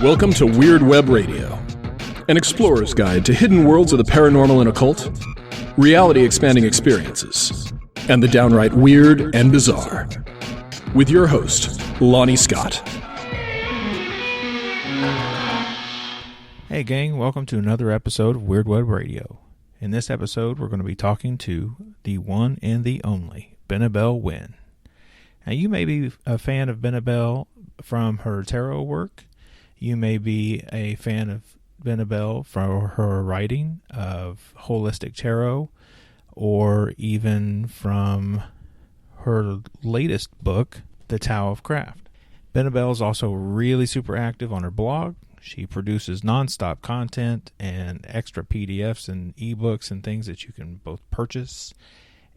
Welcome to Weird Web Radio, an explorer's guide to hidden worlds of the paranormal and occult, reality-expanding experiences, and the downright weird and bizarre. With your host, Lonnie Scott. Hey gang, welcome to another episode of Weird Web Radio. In this episode, we're going to be talking to the one and the only Benebell Wen. Now, you may be a fan of Benebell from her tarot work. You may be a fan of Benebell for her writing of holistic tarot, or even from her latest book, the Tao of Craft. Benebell is also really super active on her blog. She produces nonstop content and extra PDFs and ebooks and things that you can both purchase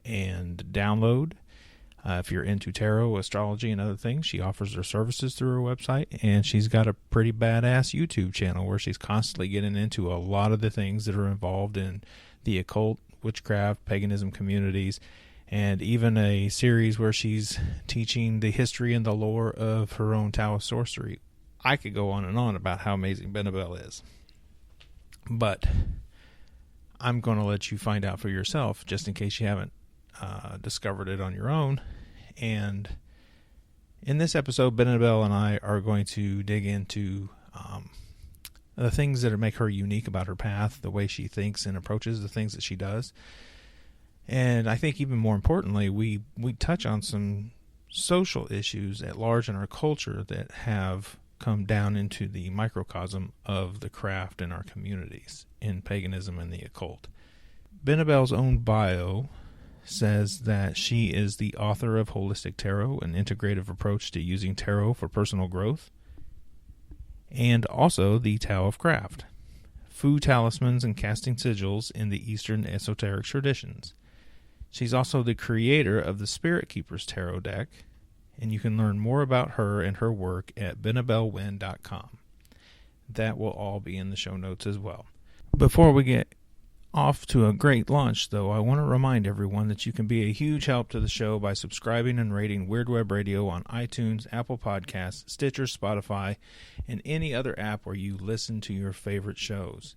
and download. If you're into tarot, astrology, and other things, she offers her services through her website, and she's got a pretty badass YouTube channel where she's constantly getting into a lot of the things that are involved in the occult, witchcraft, paganism communities, and even a series where she's teaching the history and the lore of her own Tao of sorcery. I could go on and on about how amazing Benebell is, but I'm going to let you find out for yourself, just in case you haven't discovered it on your own. And in this episode, Benebell and I are going to dig into the things that make her unique about her path, the way she thinks and approaches the things that she does. And I think even more importantly, we touch on some social issues at large in our culture that have come down into the microcosm of the craft in our communities in paganism and the occult. Benebell's own bio says that she is the author of Holistic Tarot, an integrative approach to using tarot for personal growth, and also the Tao of Craft, food talismans and casting sigils in the Eastern esoteric traditions. She's also the creator of the Spirit Keepers Tarot deck, and you can learn more about her and her work at benebellwen.com. That will all be in the show notes as well. Before we get off to a great launch, though, I want to remind everyone that you can be a huge help to the show by subscribing and rating Weird Web Radio on iTunes, Apple Podcasts, Stitcher, Spotify, and any other app where you listen to your favorite shows.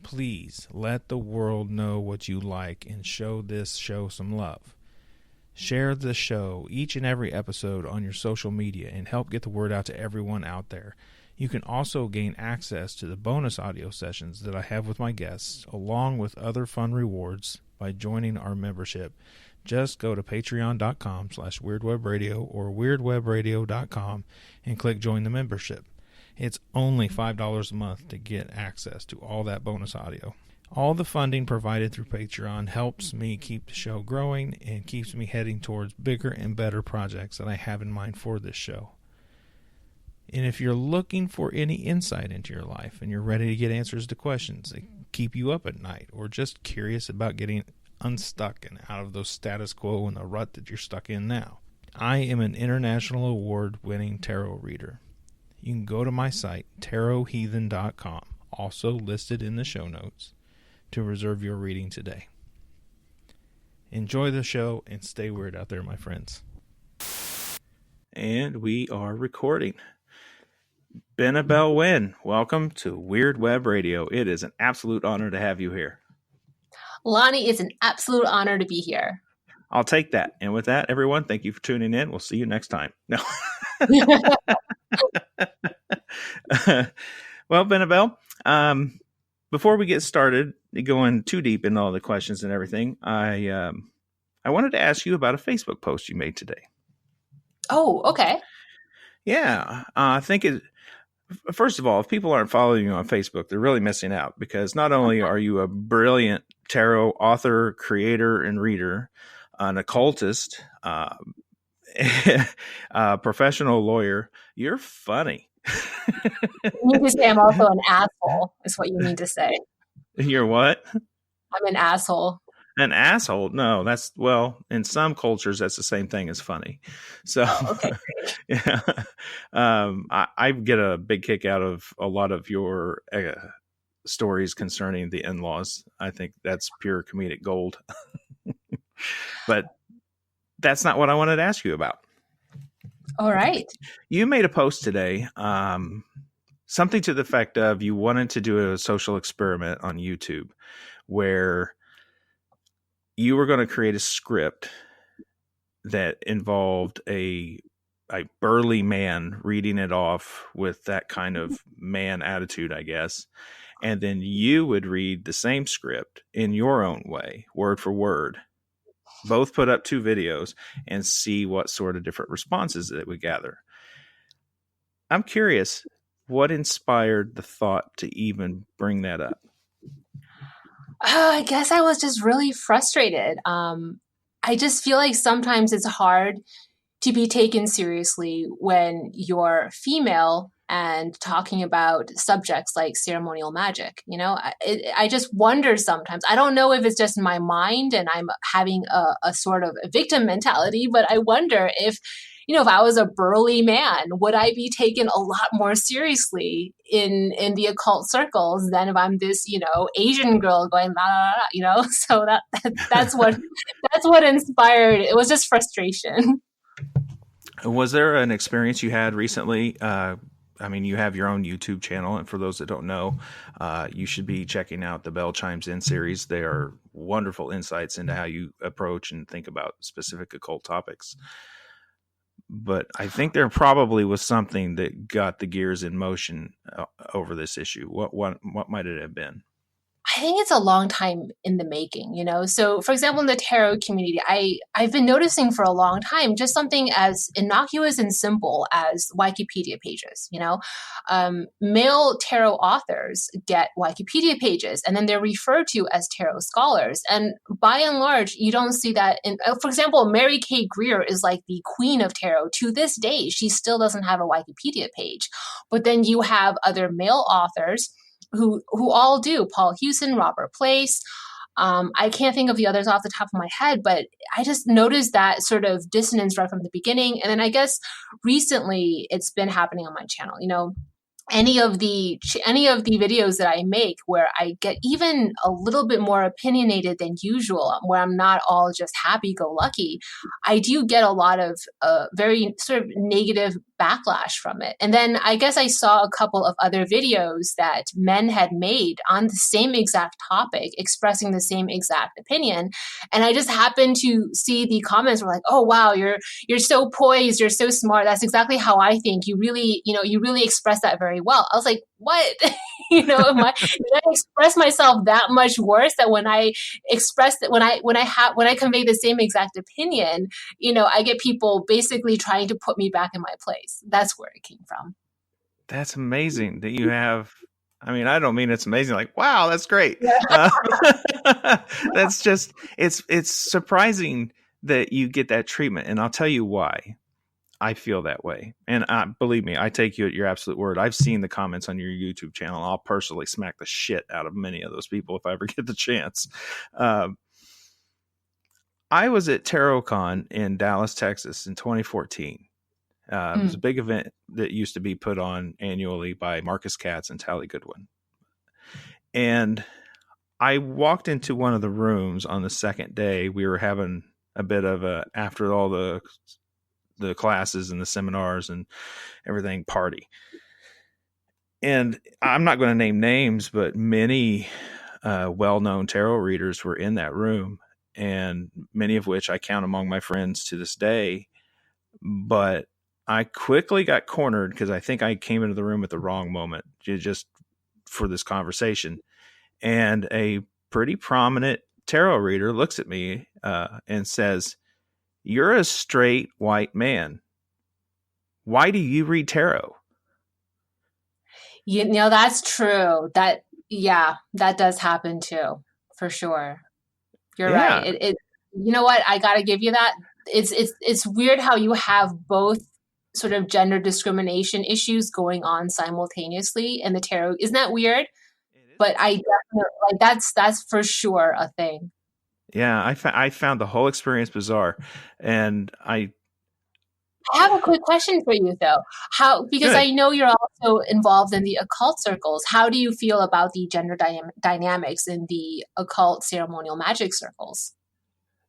Please let the world know what you like and show this show some love. Share the show, each and every episode, on your social media and help get the word out to everyone out there. You can also gain access to the bonus audio sessions that I have with my guests, along with other fun rewards by joining our membership. Just go to patreon.com/weirdwebradio or weirdwebradio.com and click join the membership. It's only $5 a month to get access to all that bonus audio. All the funding provided through Patreon helps me keep the show growing and keeps me heading towards bigger and better projects that I have in mind for this show. And if you're looking for any insight into your life and you're ready to get answers to questions that keep you up at night, or just curious about getting unstuck and out of those status quo and the rut that you're stuck in now, I am an international award-winning tarot reader. You can go to my site, tarotheathen.com, also listed in the show notes, to reserve your reading today. Enjoy the show and stay weird out there, my friends. And we are recording. Benebell Wen, welcome to Weird Web Radio. It is an absolute honor to have you here. Lonnie, it's an absolute honor to be here. I'll take that. And with that, everyone, thank you for tuning in. We'll see you next time. No. Well, Benebell, before we get started, going too deep into all the questions and everything, I wanted to ask you about a Facebook post you made today. Oh, okay. Yeah, I think first of all, if people aren't following you on Facebook, they're really missing out, because not only are you a brilliant tarot author, creator, and reader, an occultist, professional lawyer, you're funny. You need to say I'm also an asshole, is what you need to say. You're what? I'm an asshole. An asshole? No, in some cultures, that's the same thing as funny. So, Okay, great. Yeah, I get a big kick out of a lot of your stories concerning the in-laws. I think that's pure comedic gold. But that's not what I wanted to ask you about. All right. You made a post today something to the effect of you wanted to do a social experiment on YouTube where you were going to create a script that involved a burly man reading it off with that kind of man attitude, I guess. And then you would read the same script in your own way, word for word. Both put up 2 videos and see what sort of different responses that we gather. I'm curious, what inspired the thought to even bring that up? I guess I was just really frustrated. I just feel like sometimes it's hard to be taken seriously when you're female and talking about subjects like ceremonial magic. You know, I just wonder sometimes. I don't know if it's just in my mind and I'm having a sort of a victim mentality, but I wonder if, you know, if I was a burly man, would I be taken a lot more seriously in the occult circles than if I'm this, you know, Asian girl going la la la, you know? So that's what inspired. It was just frustration. Was there an experience you had recently? I mean, you have your own YouTube channel, and for those that don't know, you should be checking out the Bell Chimes In series. They are wonderful insights into how you approach and think about specific occult topics. But I think there probably was something that got the gears in motion over this issue. What might it have been? I think it's a long time in the making, you know? So, for example, in the tarot community, I've been noticing for a long time just something as innocuous and simple as Wikipedia pages, you know? Male tarot authors get Wikipedia pages, and then they're referred to as tarot scholars. And by and large, you don't see that in, for example, Mary Kay Greer is like the queen of tarot. To this day, she still doesn't have a Wikipedia page. But then you have other male authors who all do. Paul Hewson, Robert Place. I can't think of the others off the top of my head, but I just noticed that sort of dissonance right from the beginning. And then I guess recently it's been happening on my channel. You know, any of the videos that I make where I get even a little bit more opinionated than usual, where I'm not all just happy-go-lucky, I do get a lot of very sort of negative backlash from it. And then I guess I saw a couple of other videos that men had made on the same exact topic, expressing the same exact opinion. And I just happened to see the comments were like, "Oh wow, you're so poised, you're so smart. That's exactly how I think. You really express that very well." I was like, "What?" Did I express myself that much worse that when I express that when I convey the same exact opinion, I get people basically trying to put me back in my place. That's where it came from. That's amazing that you have. I mean, I don't mean it's amazing. Like, wow, that's great. That's just it's surprising that you get that treatment, and I'll tell you why. I feel that way. And believe me, I take you at your absolute word. I've seen the comments on your YouTube channel. I'll personally smack the shit out of many of those people if I ever get the chance. I was at TarotCon in Dallas, Texas in 2014. It was a big event that used to be put on annually by Marcus Katz and Tally Goodwin. And I walked into one of the rooms on the second day. We were having a bit of a, after all the classes and the seminars and everything, party. And I'm not going to name names, but many well-known tarot readers were in that room, and many of which I count among my friends to this day. But I quickly got cornered because I think I came into the room at the wrong moment just for this conversation. And a pretty prominent tarot reader looks at me and says, "You're a straight white man. Why do you read tarot?" That's true. That does happen too, for sure. You're right. It you know what? I got to give you that. It's weird how you have both sort of gender discrimination issues going on simultaneously in the tarot. Isn't that weird? But I definitely that's for sure a thing. Yeah, I found the whole experience bizarre, and I have a quick question for you though. Because I know you're also involved in the occult circles. How do you feel about the gender dynamics in the occult ceremonial magic circles?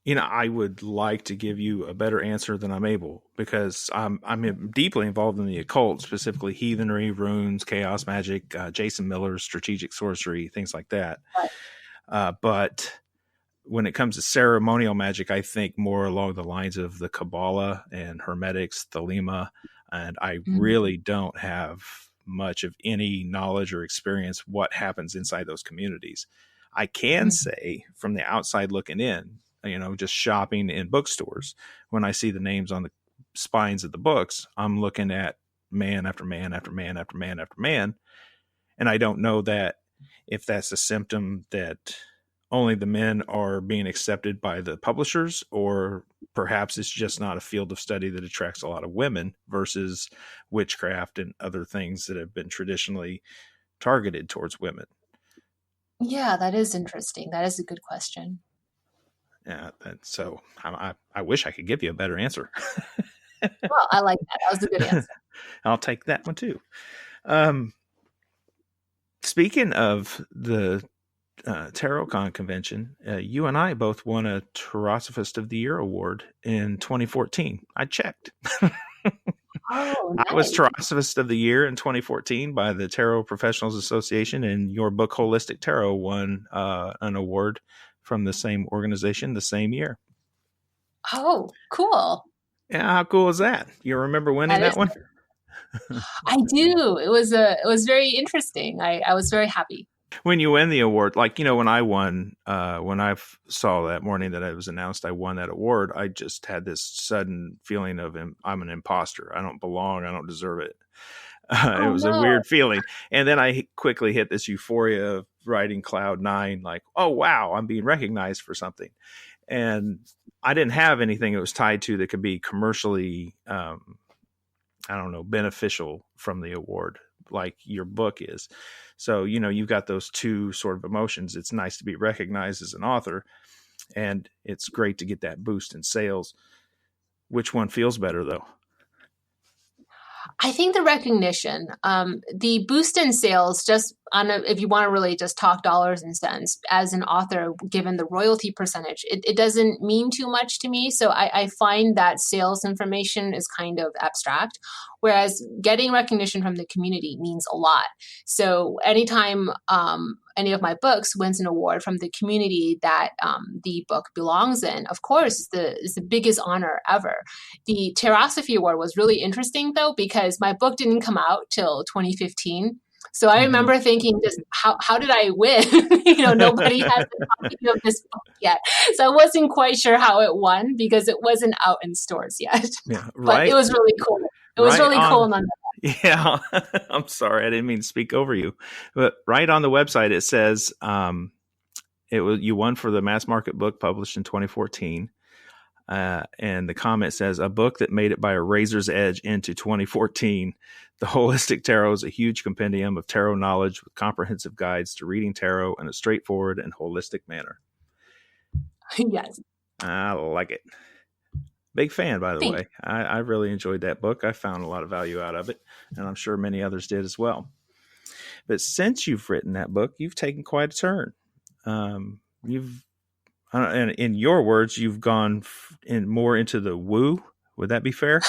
I would like to give you a better answer than I'm able, because I'm deeply involved in the occult, specifically heathenry, runes, chaos magic, Jason Miller's strategic sorcery, things like that. But when it comes to ceremonial magic, I think more along the lines of the Kabbalah and Hermetics, Thelema, and I really don't have much of any knowledge or experience what happens inside those communities. I can say from the outside looking in, just shopping in bookstores, when I see the names on the spines of the books, I'm looking at man after man after man after man after man. And I don't know that if that's a symptom that only the men are being accepted by the publishers, or perhaps it's just not a field of study that attracts a lot of women versus witchcraft and other things that have been traditionally targeted towards women. Yeah, that is interesting. That is a good question. Yeah, so I wish I could give you a better answer. Well, I like that. That was a good answer. I'll take that one too. Speaking of the TarotCon convention, you and I both won a Tarosophist of the Year award in 2014. I checked. Oh, nice. I was Tarosophist of the Year in 2014 by the Tarot Professionals Association, and your book Holistic Tarot won an award from the same organization the same year. Oh, cool. Yeah, how cool is that? You remember winning that one? I do. It was very interesting. I was very happy. When you win the award, like, when I won, when I saw that morning that it was announced I won that award, I just had this sudden feeling of I'm an imposter. I don't belong. I don't deserve it. It was a weird feeling. And then I quickly hit this euphoria of riding cloud nine, like, oh, wow, I'm being recognized for something. And I didn't have anything it was tied to that could be commercially, beneficial from the award, like your book is. So, you've got those two sort of emotions. It's nice to be recognized as an author, and it's great to get that boost in sales. Which one feels better, though? I think the recognition, the boost in sales, just if you want to really just talk dollars and cents as an author, given the royalty percentage, it doesn't mean too much to me. So I find that sales information is kind of abstract, whereas getting recognition from the community means a lot. So anytime any of my books wins an award from the community that the book belongs in, of course, is the biggest honor ever. The Terosophy Award was really interesting, though, because my book didn't come out till 2015. So I remember thinking, just how did I win? Nobody has a copy of this book yet. So I wasn't quite sure how it won because it wasn't out in stores yet. Yeah, right. But it was really cool. It was really cool. Yeah. I'm sorry. I didn't mean to speak over you. But right on the website, it says you won for the mass market book published in 2014. And the comment says, a book that made it by a razor's edge into 2014. The Holistic Tarot is a huge compendium of tarot knowledge with comprehensive guides to reading tarot in a straightforward and holistic manner. Yes. I like it. Big fan, by the way. I really enjoyed that book. I found a lot of value out of it, and I'm sure many others did as well. But since you've written that book, you've taken quite a turn. And in your words, you've gone more into the woo. Would that be fair?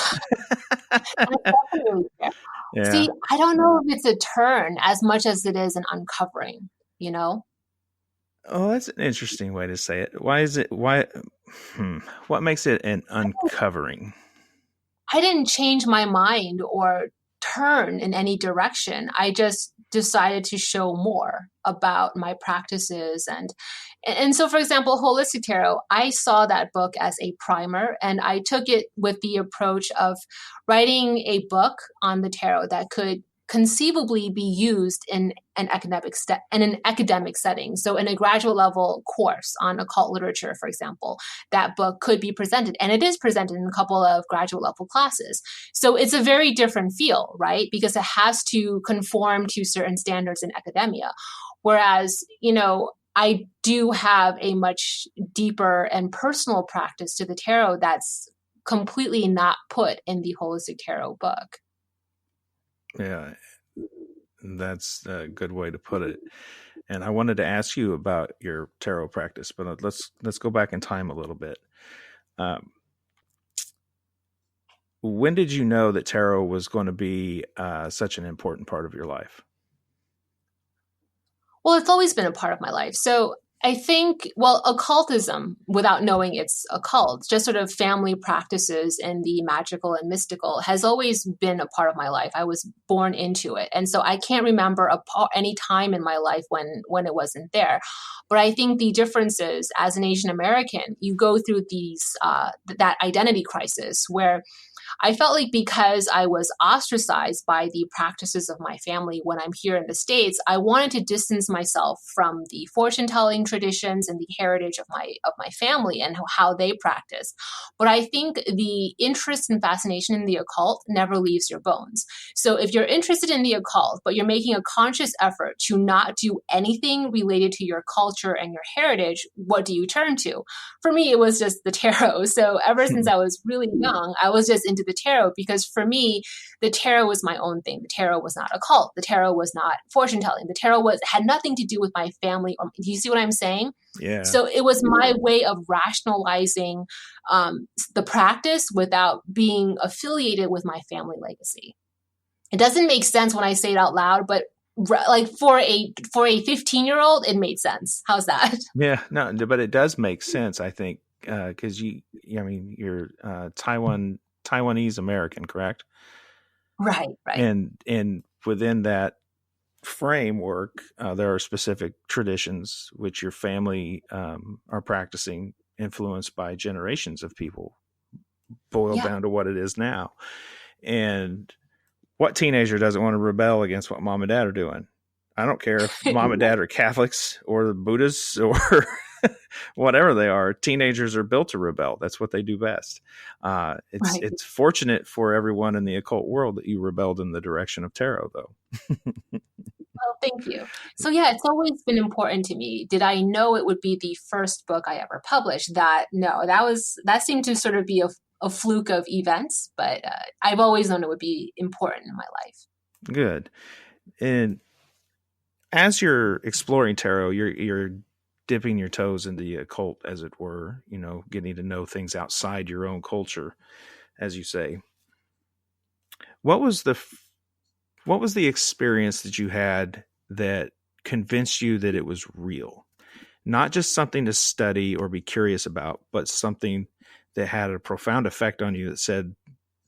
That's definitely fair. Yeah. See, I don't know if it's a turn as much as it is an uncovering, Oh, that's an interesting way to say it. Why is it? What makes it an uncovering? I didn't change my mind or turn in any direction. I just decided to show more about my practices. And so, for example, Holistic Tarot, I saw that book as a primer, and I took it with the approach of writing a book on the tarot that could conceivably be used in an academic setting. So in a graduate level course on occult literature, for example, that book could be presented, and it is presented in a couple of graduate level classes. So it's a very different feel, right? Because it has to conform to certain standards in academia. Whereas, I do have a much deeper and personal practice to the tarot that's completely not put in the Holistic Tarot book. Yeah, That's a good way to put it. And I wanted to ask you about your tarot practice, but let's go back in time a little bit. When did you know that tarot was going to be such an important part of your life? Well, it's always been a part of my life. So I think, well, occultism, without knowing it's occult, just sort of family practices and the magical and mystical has always been a part of my life. I was born into it. And so I can't remember any time in my life when it wasn't there. But I think the difference is, as an Asian American, you go through that identity crisis where I felt like because I was ostracized by the practices of my family when I'm here in the States, I wanted to distance myself from the fortune telling traditions and the heritage of my family and how they practice. But I think the interest and fascination in the occult never leaves your bones. So if you're interested in the occult, but you're making a conscious effort to not do anything related to your culture and your heritage, what do you turn to? For me, it was just the tarot. So ever since I was really young, I was just into the tarot because for me, the tarot was my own thing. The tarot was not a cult. The tarot was not fortune telling. The tarot had nothing to do with my family. Do you see what I'm saying? Yeah. So it was my way of rationalizing the practice without being affiliated with my family legacy. It doesn't make sense when I say it out loud, but like for a 15-year-old, it made sense. How's that? Yeah, no, but it does make sense, I think, because you're Taiwanese American, correct? Right. And within that framework, there are specific traditions which your family are practicing, influenced by generations of people, boiled down to what it is now. And what teenager doesn't want to rebel against what mom and dad are doing? I don't care if mom and dad are Catholics or Buddhists or whatever they are. Teenagers are built to rebel. That's what they do best. It's fortunate for everyone in the occult world that you rebelled in the direction of tarot, though. Well, thank you. So yeah, it's always been important to me. Did I know it would be the first book I ever published? That seemed to sort of be a fluke of events, but I've always known it would be important in my life. Good. And as you're exploring tarot, you're dipping your toes into the occult, as it were, getting to know things outside your own culture, as you say. What was the experience that you had that convinced you that it was real? Not just something to study or be curious about, but something that had a profound effect on you that said,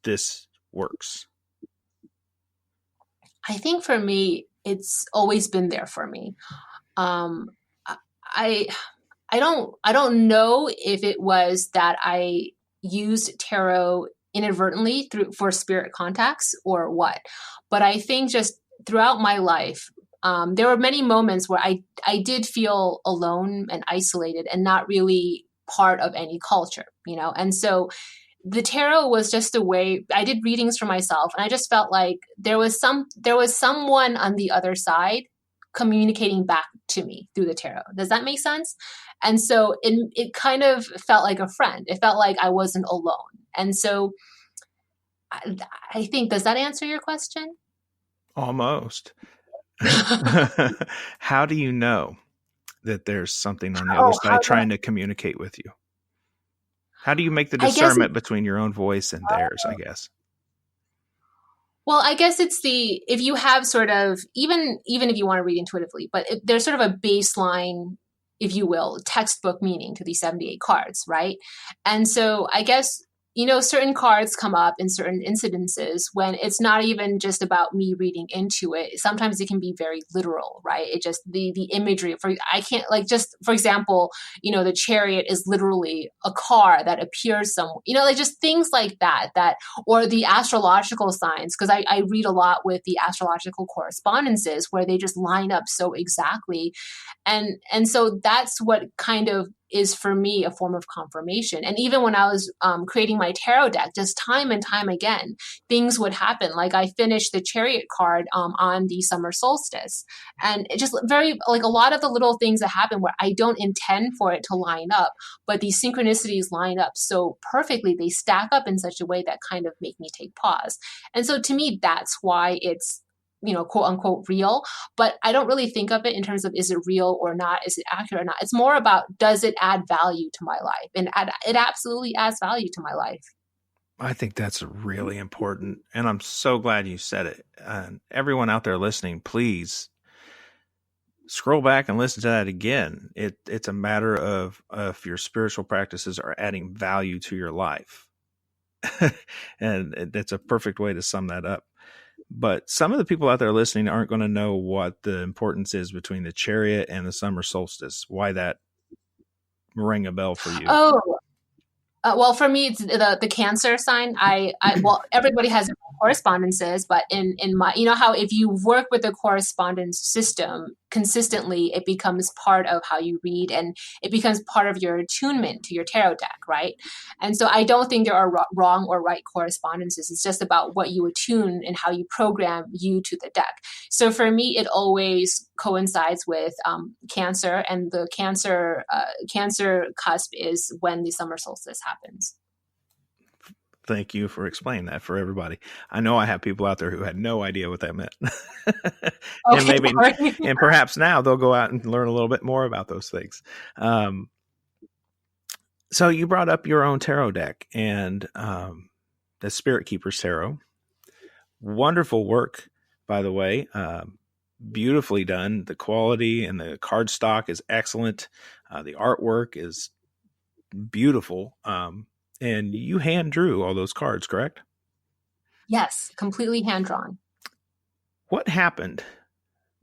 this works. I think for me, it's always been there for me. I don't know if it was that I used tarot inadvertently for spirit contacts or what, but I think just throughout my life, there were many moments where I did feel alone and isolated and not really part of any culture, and so the tarot was just a way. I did readings for myself, and I just felt like there was someone on the other side communicating back to me through the tarot. Does that make sense? And so it kind of felt like a friend. It felt like I wasn't alone. And so I think, does that answer your question? Almost. How do you know that there's something on the other side trying to communicate with you? How do you make the discernment between your own voice and theirs, I guess? Well, I guess it's if you have sort of, even if you want to read intuitively, but there's sort of a baseline, if you will, textbook meaning to these 78 cards, right? And so I guess, certain cards come up in certain incidences when it's not even just about me reading into it. Sometimes it can be very literal, right? It just, the imagery for example, the chariot is literally a car that appears somewhere, just things like that, or the astrological signs. Cause I read a lot with the astrological correspondences where they just line up so exactly. And so that's what kind of is for me a form of confirmation. And even when I was creating my tarot deck, just time and time again, things would happen. Like I finished the chariot card on the summer solstice. And it just very, like a lot of the little things that happen where I don't intend for it to line up, but these synchronicities line up so perfectly, they stack up in such a way that kind of make me take pause. And so to me, that's why it's quote unquote real, but I don't really think of it in terms of, is it real or not? Is it accurate or not? It's more about, does it add value to my life? And it absolutely adds value to my life. I think that's really important. And I'm so glad you said it. Everyone out there listening, please scroll back and listen to that again. It's a matter of if your spiritual practices are adding value to your life. And that's a perfect way to sum that up. But some of the people out there listening aren't going to know what the importance is between the chariot and the summer solstice. Why that rang a bell for you? Oh, well, for me, it's the Cancer sign. Well, everybody has correspondences, but in my, how if you work with the correspondence system consistently, it becomes part of how you read, and it becomes part of your attunement to your tarot deck, right? And so I don't think there are wrong or right correspondences. It's just about what you attune and how you program you to the deck. So for me, it always coincides with Cancer, and the Cancer cusp is when the summer solstice happens. Thank you for explaining that for everybody. I know I have people out there who had no idea what that meant. And perhaps now they'll go out and learn a little bit more about those things. So you brought up your own tarot deck and the Spirit Keeper's Tarot. Wonderful work, by the way. Beautifully done. The quality and the cardstock is excellent. The artwork is beautiful. And you hand drew all those cards, correct? Yes, completely hand drawn. What happened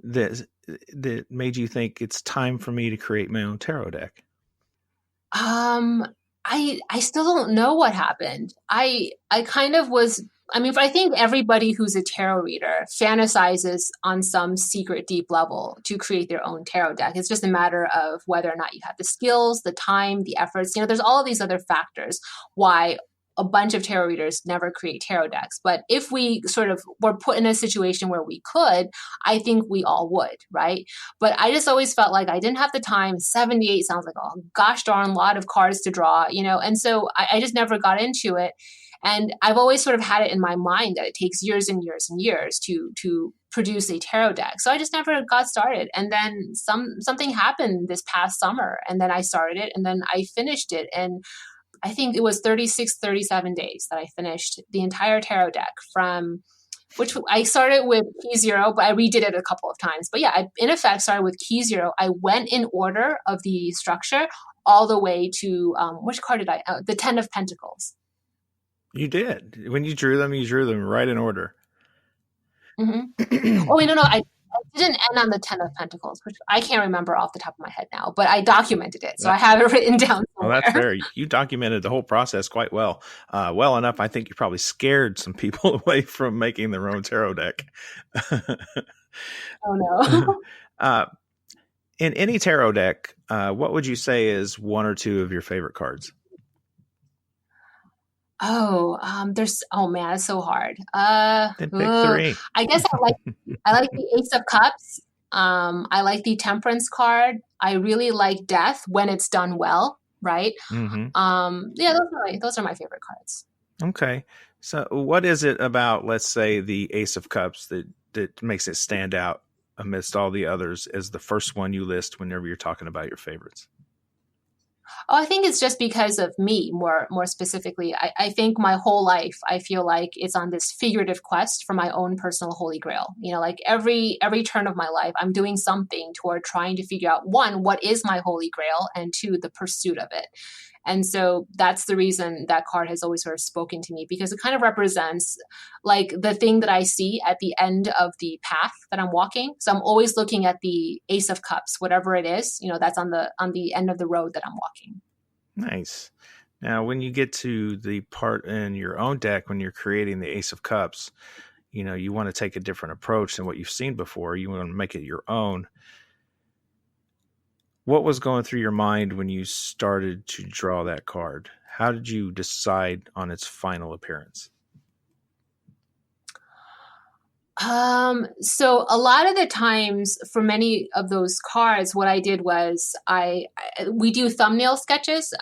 that made you think it's time for me to create my own tarot deck? I still don't know what happened. I kind of was, I think everybody who's a tarot reader fantasizes on some secret deep level to create their own tarot deck. It's just a matter of whether or not you have the skills, the time, the efforts. There's all of these other factors why a bunch of tarot readers never create tarot decks. But if we sort of were put in a situation where we could, I think we all would, right? But I just always felt like I didn't have the time. 78 sounds like a gosh darn lot of cards to draw, and so I just never got into it. And I've always sort of had it in my mind that it takes years and years and years to produce a tarot deck. So I just never got started. And then something happened this past summer, and then I started it, and then I finished it. And I think it was 36, 37 days that I finished the entire tarot deck, from which I started with key 0, but I redid it a couple of times. But yeah, I in effect started with key 0. I went in order of the structure all the way to, which card did the 10 of Pentacles. You did. When you drew them right in order. Mm-hmm. Oh, wait, no, I didn't end on the 10 of Pentacles, which I can't remember off the top of my head now, but I documented it. So I have it written down somewhere. Well, that's fair. You documented the whole process quite well. Well enough, I think you probably scared some people away from making their own tarot deck. Oh, no. In any tarot deck, what would you say is one or two of your favorite cards? Oh, man, it's so hard. Then pick 3. I guess I like the Ace of Cups. I like the Temperance card. I really like Death when it's done well, right? Mm-hmm. Yeah, those are my favorite cards. Okay. So what is it about, let's say, the Ace of Cups that makes it stand out amidst all the others as the first one you list whenever you're talking about your favorites? Oh, I think it's just because of me, more specifically. I think my whole life, I feel like it's on this figurative quest for my own personal holy grail. Like every turn of my life, I'm doing something toward trying to figure out, 1, what is my holy grail, and 2, the pursuit of it. And so that's the reason that card has always sort of spoken to me, because it kind of represents like the thing that I see at the end of the path that I'm walking. So I'm always looking at the Ace of Cups, whatever it is, that's on the end of the road that I'm walking. Nice. Now, when you get to the part in your own deck, when you're creating the Ace of Cups, you want to take a different approach than what you've seen before. You want to make it your own. What was going through your mind when you started to draw that card? How did you decide on its final appearance? So a lot of the times for many of those cards, what I did was we do thumbnail sketches.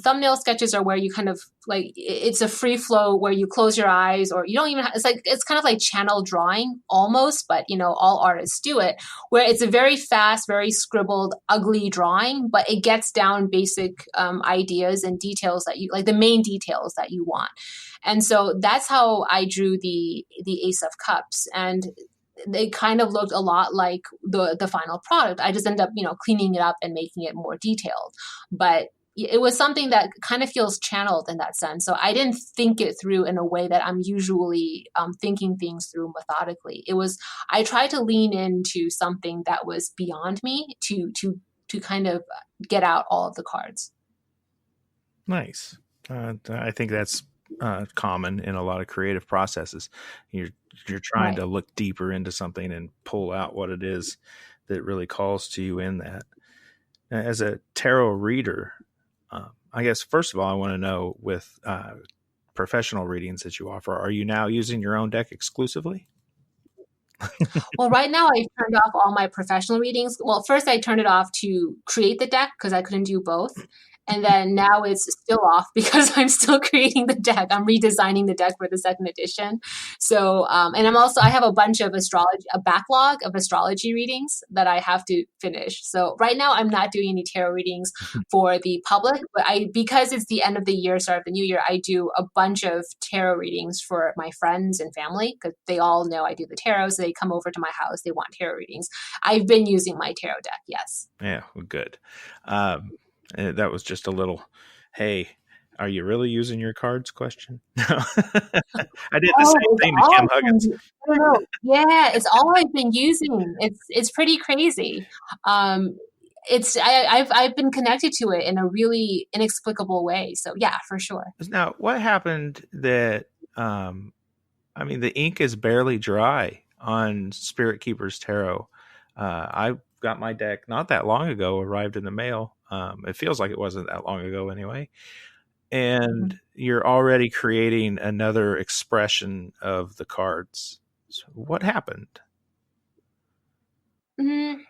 Thumbnail sketches are where you kind of like it's a free flow where you close your eyes, or you don't even have, it's kind of like channel drawing almost, but all artists do it, where it's a very fast, very scribbled, ugly drawing, but it gets down basic ideas and details that you like, the main details that you want. And so that's how I drew the Ace of Cups, and they kind of looked a lot like the final product. I just ended up cleaning it up and making it more detailed, but it was something that kind of feels channeled in that sense. So I didn't think it through in a way that I'm usually thinking things through methodically. I tried to lean into something that was beyond me to kind of get out all of the cards. Nice. I think that's common in a lot of creative processes. You're trying to look deeper into something and pull out what it is that really calls to you in that. As a tarot reader, I guess, first of all, I want to know, with professional readings that you offer, are you now using your own deck exclusively? Well, right now I turned off all my professional readings. Well, first I turned it off to create the deck because I couldn't do both. And then now it's still off because I'm still creating the deck. I'm redesigning the deck for the second edition. So, and I have a bunch of a backlog of astrology readings that I have to finish. So right now I'm not doing any tarot readings for the public, but because it's the end of the year, start of the new year, I do a bunch of tarot readings for my friends and family because they all know I do the tarot. So they come over to my house, they want tarot readings. I've been using my tarot deck. Yes. Yeah, well, good. That was just a little, hey, are you really using your cards question? No. I did the same thing to Kim Huggins. I don't know. Yeah, it's all I've been using. It's pretty crazy. I've been connected to it in a really inexplicable way. So yeah, for sure. Now, what happened that the ink is barely dry on Spirit Keeper's Tarot. I got my deck not that long ago, arrived in the mail. It feels like it wasn't that long ago anyway. And you're already creating another expression of the cards. So what happened? Mm-hmm.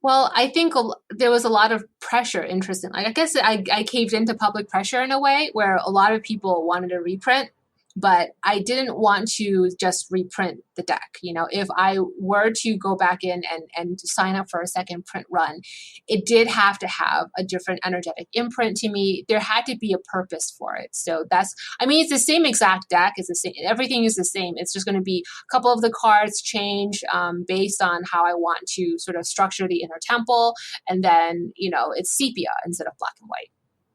Well, I think there was a lot of pressure, interesting. I guess I caved into public pressure in a way where a lot of people wanted a reprint, but I didn't want to just reprint the deck. If I were to go back in and sign up for a second print run, it did have to have a different energetic imprint to me. There had to be a purpose for it. So it's the same exact deck. It's the same. Everything is the same. It's just going to be a couple of the cards change based on how I want to sort of structure the inner temple. And then, it's sepia instead of black and white.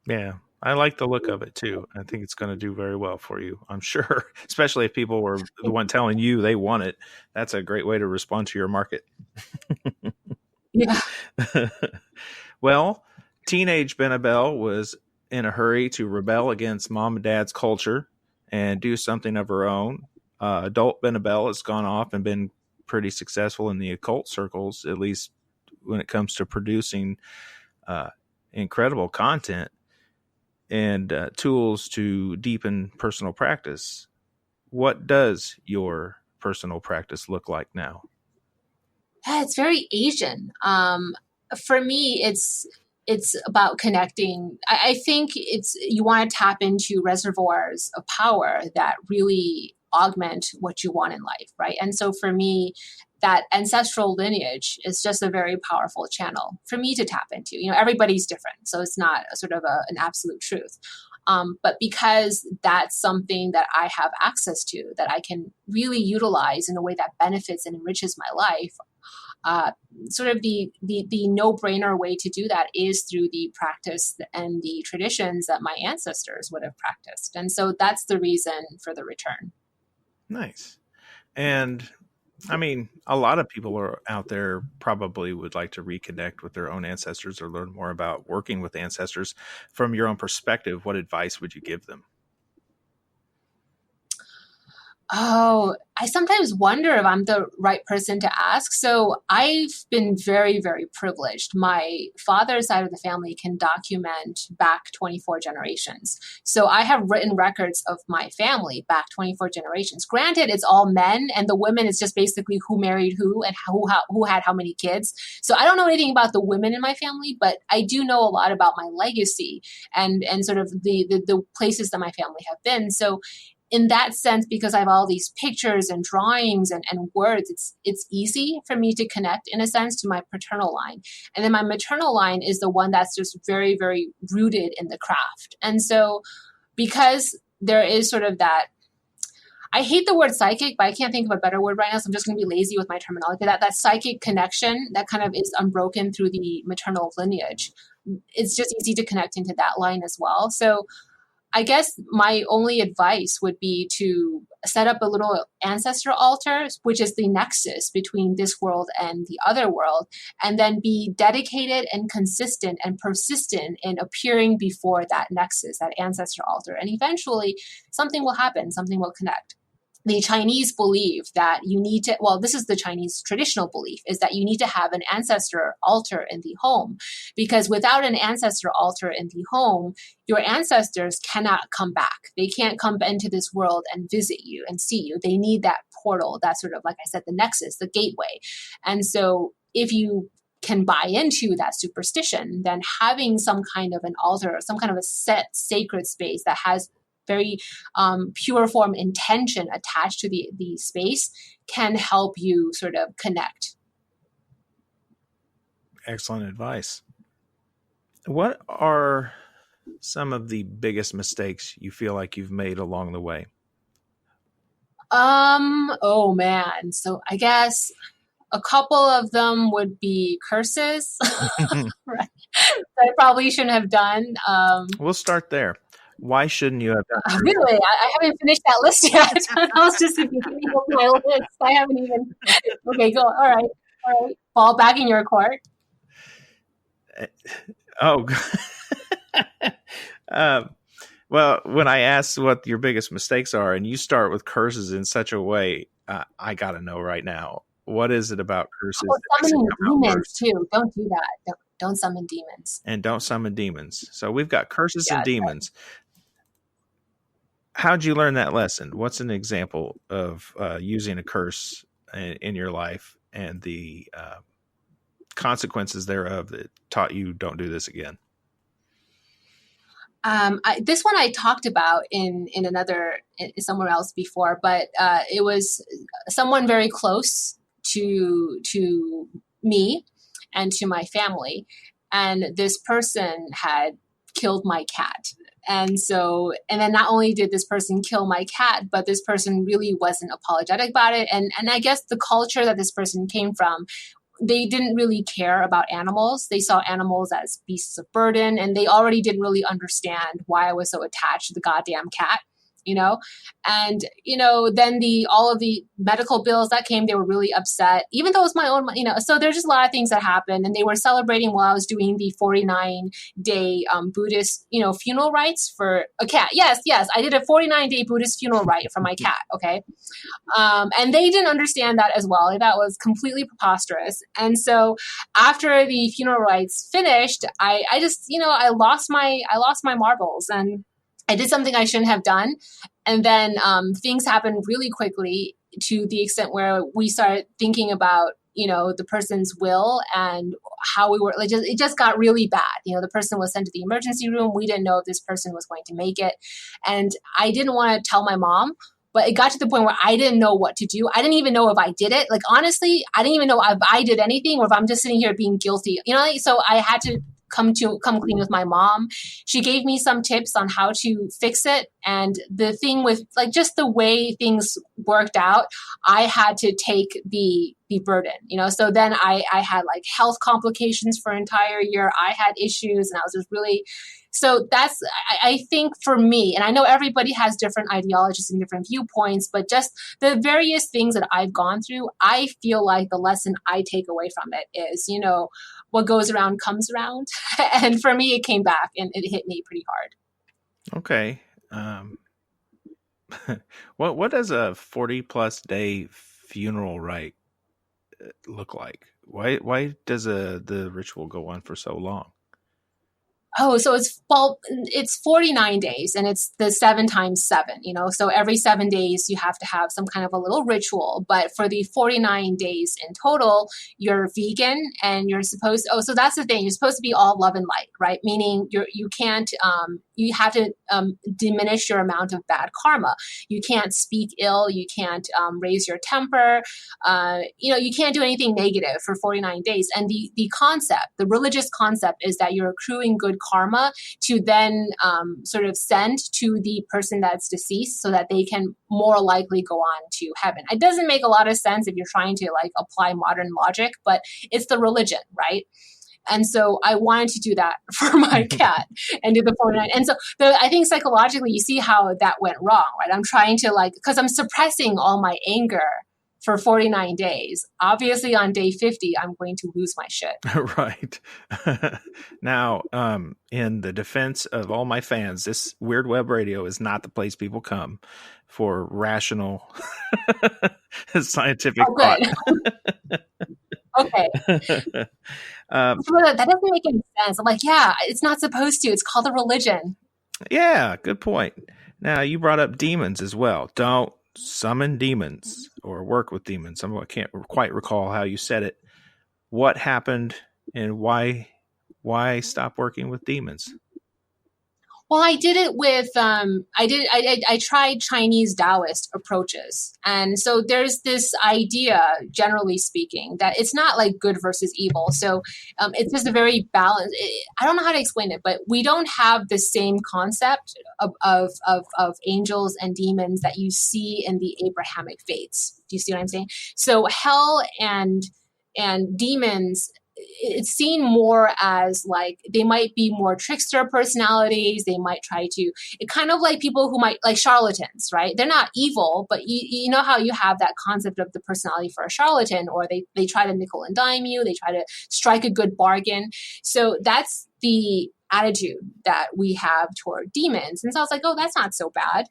Yeah. I like the look of it too. I think it's going to do very well for you, I'm sure, especially if people were the one telling you they want it. That's a great way to respond to your market. Yeah. Well, teenage Benebell was in a hurry to rebel against mom and dad's culture and do something of her own. Adult Benebell has gone off and been pretty successful in the occult circles, at least when it comes to producing incredible content and tools to deepen personal practice. What does your personal practice look like now? Yeah, it's very Asian. For me, it's about connecting. I think you want to tap into reservoirs of power that really augment what you want in life, right? And so for me, that ancestral lineage is just a very powerful channel for me to tap into. Everybody's different, so it's not a sort of an absolute truth. But because that's something that I have access to, that I can really utilize in a way that benefits and enriches my life, sort of the no-brainer way to do that is through the practice and the traditions that my ancestors would have practiced. And so that's the reason for the return. Nice. And a lot of people are out there probably would like to reconnect with their own ancestors or learn more about working with ancestors. From your own perspective, what advice would you give them? Oh, I sometimes wonder if I'm the right person to ask. So I've been very, very privileged. My father's side of the family can document back 24 generations. So I have written records of my family back 24 generations. Granted, it's all men, and the women is just basically who married who and who had how many kids. So I don't know anything about the women in my family, but I do know a lot about my legacy and sort of the places that my family have been. So in that sense, because I have all these pictures and drawings and words, it's easy for me to connect in a sense to my paternal line. And then my maternal line is the one that's just very, very rooted in the craft. And so because there is sort of that, I hate the word psychic, but I can't think of a better word right now, so I'm just going to be lazy with my terminology. That psychic connection that kind of is unbroken through the maternal lineage, it's just easy to connect into that line as well. So I guess my only advice would be to set up a little ancestor altar, which is the nexus between this world and the other world, and then be dedicated and consistent and persistent in appearing before that nexus, that ancestor altar. And eventually something will happen, something will connect. The Chinese believe that you need to, well, this is the Chinese traditional belief, is that you need to have an ancestor altar in the home, because without an ancestor altar in the home, your ancestors cannot come back. They can't come into this world and visit you and see you. They need that portal, that sort of, like I said, the nexus, the gateway. And so if you can buy into that superstition, then having some kind of an altar, some kind of a set sacred space that has very pure form intention attached to the space can help you sort of connect. Excellent advice. What are some of the biggest mistakes you feel like you've made along the way? Oh man. So I guess a couple of them would be curses. Right. I probably shouldn't have done. We'll start there. Why shouldn't you have done? Really, I haven't finished that list yet. I was just beginning of my list. I haven't even. Okay, go. All right. Fall back in your court. Oh, well, when I ask what your biggest mistakes are, and you start with curses in such a way, I got to know right now. What is it about curses? Summoning demons too. Don't do that. Don't summon demons. And don't summon demons. So we've got curses and demons. Right. How'd you learn that lesson? What's an example of using a curse in your life and the consequences thereof that taught you don't do this again? This one I talked about in somewhere else before, but it was someone very close to me and to my family, and this person had killed my cat. And then not only did this person kill my cat, but this person really wasn't apologetic about it. And I guess the culture that this person came from, they didn't really care about animals. They saw animals as beasts of burden, and they already didn't really understand why I was so attached to the goddamn cat, and then all of the medical bills that came, they were really upset, even though it was my own, so there's just a lot of things that happened, and they were celebrating while I was doing the 49-day Buddhist, funeral rites for a cat. Yes, I did a 49-day Buddhist funeral rite for my cat. Okay. And they didn't understand that as well. That was completely preposterous. And so after the funeral rites finished, I just, I lost my marbles, and I did something I shouldn't have done. And then things happened really quickly, to the extent where we started thinking about, the person's will and how we were, it just got really bad. The person was sent to the emergency room. We didn't know if this person was going to make it. And I didn't want to tell my mom, but it got to the point where I didn't know what to do. I didn't even know if I did it. Like, honestly, I didn't even know if I did anything or if I'm just sitting here being guilty. So I had to come clean with my mom. She gave me some tips on how to fix it. And the thing with just the way things worked out, I had to take the burden, so then I had health complications for an entire year. I had issues, and I was just really, so that's, I think for me, and I know everybody has different ideologies and different viewpoints, but just the various things that I've gone through, I feel like the lesson I take away from it is, what goes around comes around. And for me, it came back and it hit me pretty hard. Okay. What does a 40+ day funeral rite look like? Why does the ritual go on for so long? Oh, so it's 49 days and it's the 7 times 7, so every 7 days you have to have some kind of a little ritual. But for the 49 days in total, you're vegan and you're supposed so that's the thing. You're supposed to be all love and light, right? Meaning you can't, you have to diminish your amount of bad karma. You can't speak ill. You can't raise your temper. You can't do anything negative for 49 days. And the religious concept is that you're accruing good karma to then sort of send to the person that's deceased so that they can more likely go on to heaven. It doesn't make a lot of sense if you're trying to like apply modern logic, but it's the religion, right? And so I wanted to do that for my cat and do the 49. And so I think psychologically, you see how that went wrong, right? I'm trying to because I'm suppressing all my anger for 49 days. Obviously, on day 50, I'm going to lose my shit. Right. Now, in the defense of all my fans, this Weird Web Radio is not the place people come for rational scientific thought. Okay. That doesn't make any sense. I'm like, yeah, it's not supposed to. It's called a religion. Yeah, good point. Now, you brought up demons as well. Don't summon demons or work with demons. I can't quite recall how you said it. What happened and why stop working with demons? Well, I did it with I tried Chinese Taoist approaches. And so there's this idea, generally speaking, that it's not like good versus evil. So it's just a very balanced, I don't know how to explain it, but we don't have the same concept of angels and demons that you see in the Abrahamic faiths. Do you see what I'm saying? So hell and demons, it's seen more as like they might be more trickster personalities. They might try to, it kind of like people who might like charlatans, right? They're not evil, but you know how you have that concept of the personality for a charlatan, or they try to nickel and dime you. They try to strike a good bargain. So that's the attitude that we have toward demons. And so I was like, oh, that's not so bad.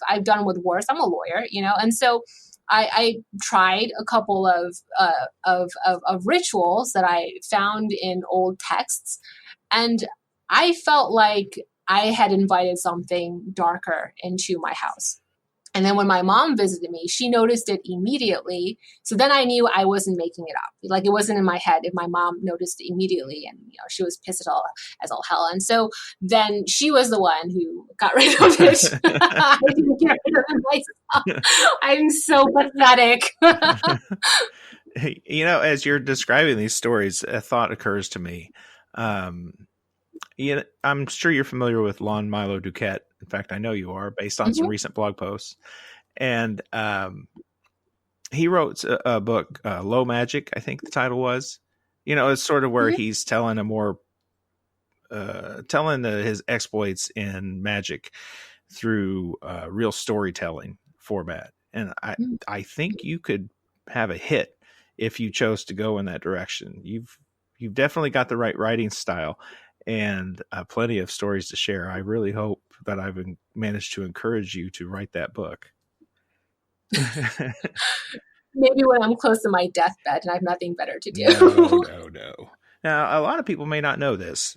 I've done with worse. I'm a lawyer, and so I tried a couple of rituals that I found in old texts, and I felt like I had invited something darker into my house. And then when my mom visited me, she noticed it immediately. So then I knew I wasn't making it up. Like it wasn't in my head if my mom noticed it immediately, and she was pissed as all hell. And so then she was the one who got rid of it. I didn't get rid of it myself. I'm so pathetic. As you're describing these stories, a thought occurs to me. I'm sure you're familiar with Lon Milo Duquette. In fact, I know you are, based on some recent blog posts. And he wrote a book, Low Magic, I think the title was. It's sort of where he's telling his exploits in magic through real storytelling format. And I think you could have a hit if you chose to go in that direction. You've definitely got the right writing style and plenty of stories to share. I really hope that I've managed to encourage you to write that book. Maybe when I'm close to my deathbed and I have nothing better to do. No. Now, a lot of people may not know this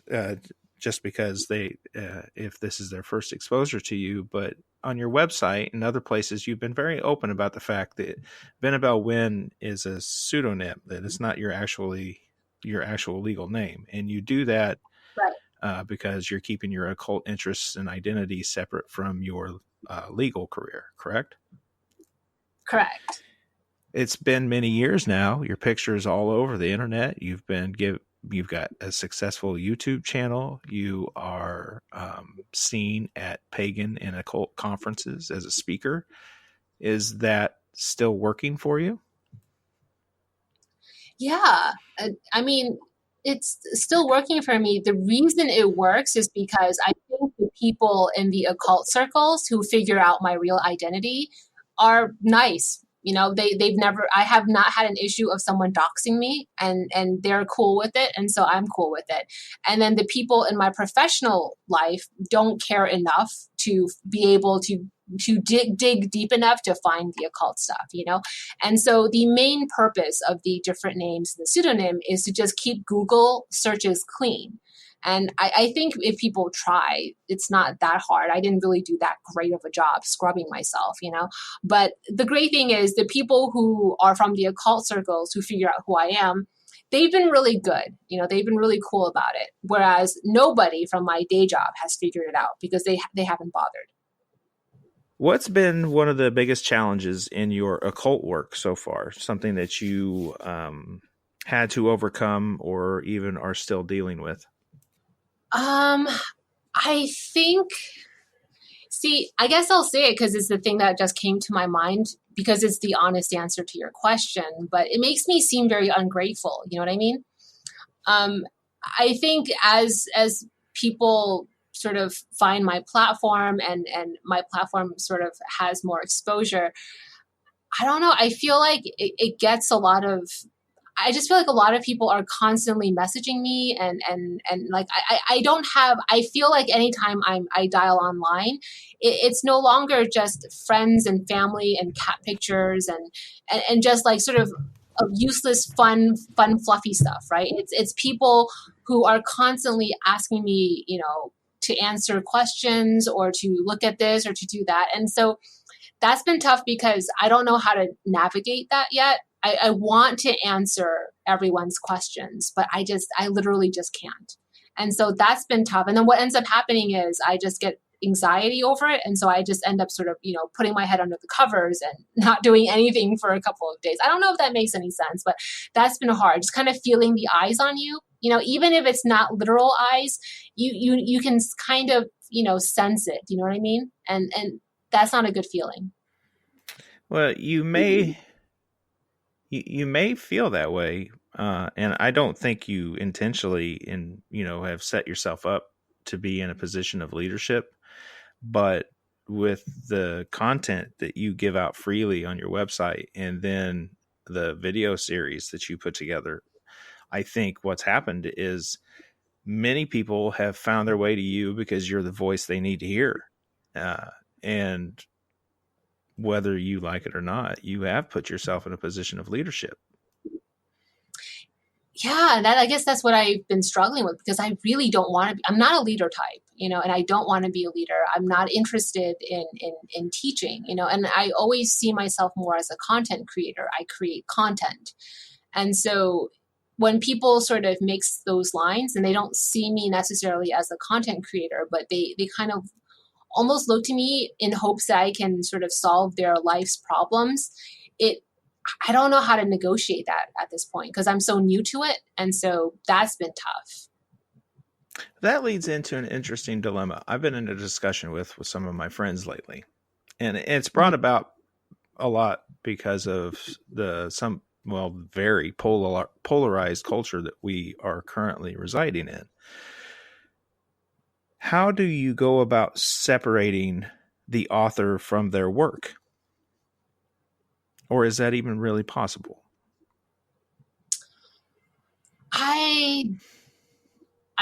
just because if this is their first exposure to you, but on your website and other places, you've been very open about the fact that Benebell Wen is a pseudonym, that it's not your actual legal name. And you do that right. Because you're keeping your occult interests and identity separate from your legal career, correct? Correct. It's been many years now. Your picture's all over the internet. You've got a successful YouTube channel. You are seen at pagan and occult conferences as a speaker. Is that still working for you? Yeah. I mean, it's still working for me. The reason it works is because I think the people in the occult circles who figure out my real identity are nice. I have not had an issue of someone doxing me, and they're cool with it. And so I'm cool with it. And then the people in my professional life don't care enough to be able to dig deep enough to find the occult stuff, you know? And so the main purpose of the different names, the pseudonym, is to just keep Google searches clean. And I think if people try, it's not that hard. I didn't really do that great of a job scrubbing myself, you know? But the great thing is the people who are from the occult circles who figure out who I am, they've been really good. You know, they've been really cool about it. Whereas nobody from my day job has figured it out because they haven't bothered. What's been one of the biggest challenges in your occult work so far? Something that you had to overcome or even are still dealing with? I think, I guess I'll say it because it's the thing that just came to my mind because it's the honest answer to your question, but it makes me seem very ungrateful. You know what I mean? I think as people sort of find my platform and my platform sort of has more exposure, I don't know. I feel like it gets a lot of, I just feel like a lot of people are constantly messaging me and like I don't have, I feel like anytime I dial online, it's no longer just friends and family and cat pictures and just like sort of useless fun fluffy stuff, right? It's people who are constantly asking me, you know, to answer questions or to look at this or to do that. And so that's been tough because I don't know how to navigate that yet. I want to answer everyone's questions, but I literally just can't. And so that's been tough. And then what ends up happening is I just get anxiety over it. And so I just end up sort of, you know, putting my head under the covers and not doing anything for a couple of days. I don't know if that makes any sense, but that's been hard. Just kind of feeling the eyes on you, you know, even if it's not literal eyes, you can kind of, you know, sense it. You know what I mean? And that's not a good feeling. Well, you may feel that way, and I don't think you intentionally, have set yourself up to be in a position of leadership. But with the content that you give out freely on your website, and then the video series that you put together, I think what's happened is many people have found their way to you because you're the voice they need to hear, and whether you like it or not, you have put yourself in a position of leadership. Yeah, I guess that's what I've been struggling with because I really don't want to be, I'm not a leader type, you know, and I don't want to be a leader. I'm not interested in teaching, you know, and I always see myself more as a content creator. I create content. And so when people sort of mix those lines and they don't see me necessarily as a content creator, but they kind of almost look to me in hopes that I can sort of solve their life's problems. I don't know how to negotiate that at this point because I'm so new to it. And so that's been tough. That leads into an interesting dilemma I've been in a discussion with some of my friends lately. And it's brought about a lot because of very polarized culture that we are currently residing in. How do you go about separating the author from their work? Or is that even really possible?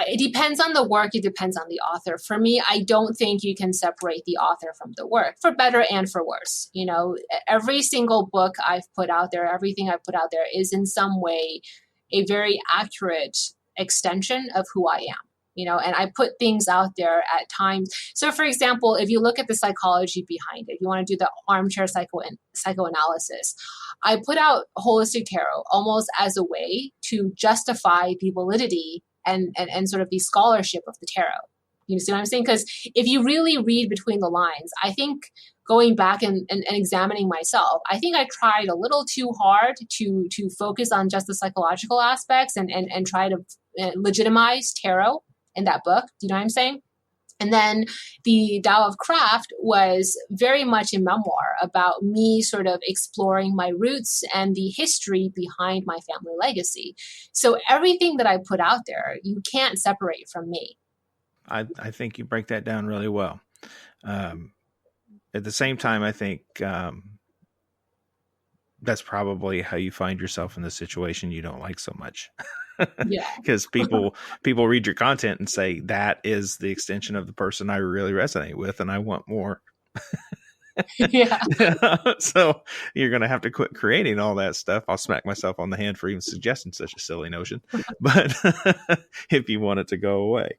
It depends on the work. It depends on the author. For me, I don't think you can separate the author from the work, for better and for worse. You know, every single book I've put out there, everything I've put out there is in some way a very accurate extension of who I am. You know, and I put things out there at times. So, for example, if you look at the psychology behind it, you want to do the armchair psychoanalysis. I put out holistic tarot almost as a way to justify the validity and sort of the scholarship of the tarot. You see what I'm saying? Because if you really read between the lines, I think going back and examining myself, I think I tried a little too hard to focus on just the psychological aspects and try to legitimize tarot in that book. Do you know what I'm saying? And then the Tao of Craft was very much a memoir about me sort of exploring my roots and the history behind my family legacy. So everything that I put out there, you can't separate from me. I think you break that down really well. At the same time, I think that's probably how you find yourself in the situation you don't like so much. Yeah. Because people read your content and say that is the extension of the person I really resonate with and I want more. Yeah. So you're going to have to quit creating all that stuff. I'll smack myself on the hand for even suggesting such a silly notion. But if you want it to go away.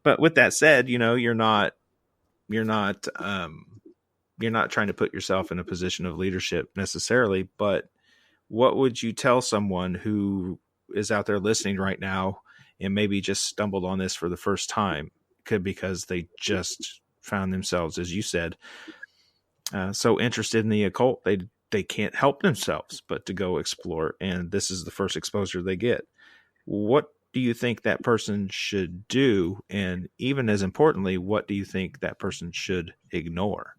But with that said, you're not trying to put yourself in a position of leadership necessarily, but what would you tell someone who is out there listening right now and maybe just stumbled on this for the first time, because they just found themselves, as you said, so interested in the occult, they can't help themselves but to go explore, and this is the first exposure they get. What do you think that person should do? And even as importantly, what do you think that person should ignore?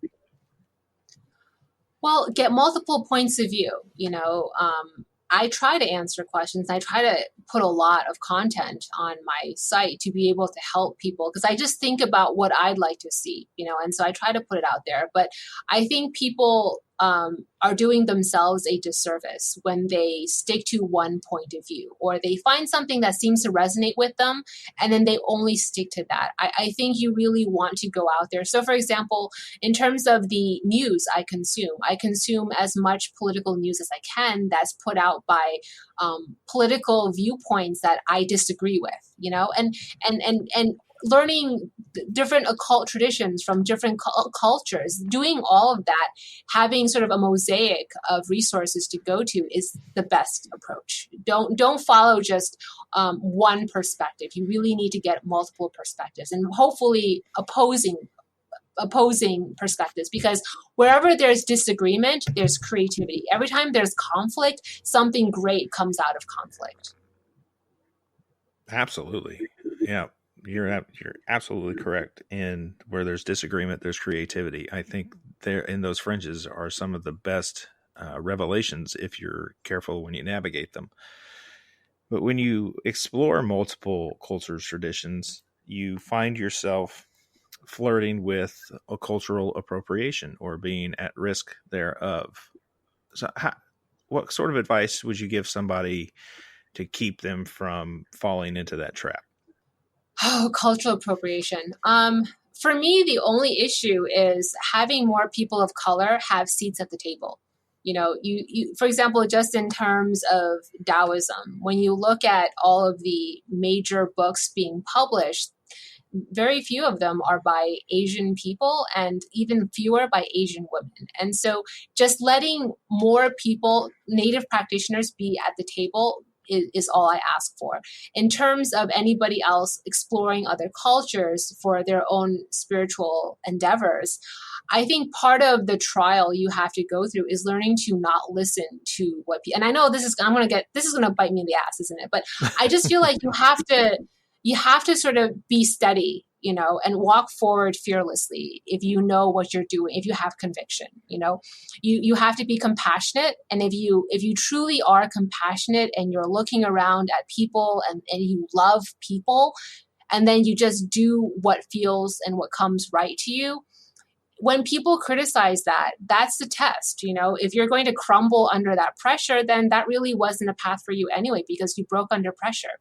Well, get multiple points of view. I try to answer questions. I try to put a lot of content on my site to be able to help people, because I just think about what I'd like to see, and so I try to put it out there. But I think people are doing themselves a disservice when they stick to one point of view, or they find something that seems to resonate with them and then they only stick to that. I think you really want to go out there. So for example, in terms of the news I consume as much political news as I can that's put out by political viewpoints that I disagree with, and learning different occult traditions from different cultures, doing all of that, having sort of a mosaic of resources to go to is the best approach. Don't follow just one perspective. You really need to get multiple perspectives, and hopefully opposing perspectives, because wherever there's disagreement, there's creativity. Every time there's conflict, something great comes out of conflict. Absolutely. Yeah. You're absolutely correct. And where there's disagreement, there's creativity. I think there in those fringes are some of the best revelations if you're careful when you navigate them. But when you explore multiple cultures, traditions, you find yourself flirting with a cultural appropriation or being at risk thereof. So what sort of advice would you give somebody to keep them from falling into that trap? Oh, cultural appropriation. For me, the only issue is having more people of color have seats at the table. You for example, just in terms of Taoism, when you look at all of the major books being published, very few of them are by Asian people, and even fewer by Asian women. And so just letting more people, native practitioners, be at the table is all I ask for. In terms of anybody else exploring other cultures for their own spiritual endeavors, I think part of the trial you have to go through is learning to not listen to what people, and I know this is going to bite me in the ass, isn't it? But I just feel like you have to sort of be steady, and walk forward fearlessly if you know what you're doing, if you have conviction. You have to be compassionate. And if you truly are compassionate and you're looking around at people and you love people, and then you just do what feels and what comes right to you, when people criticize that, that's the test. If you're going to crumble under that pressure, then that really wasn't a path for you anyway, because you broke under pressure.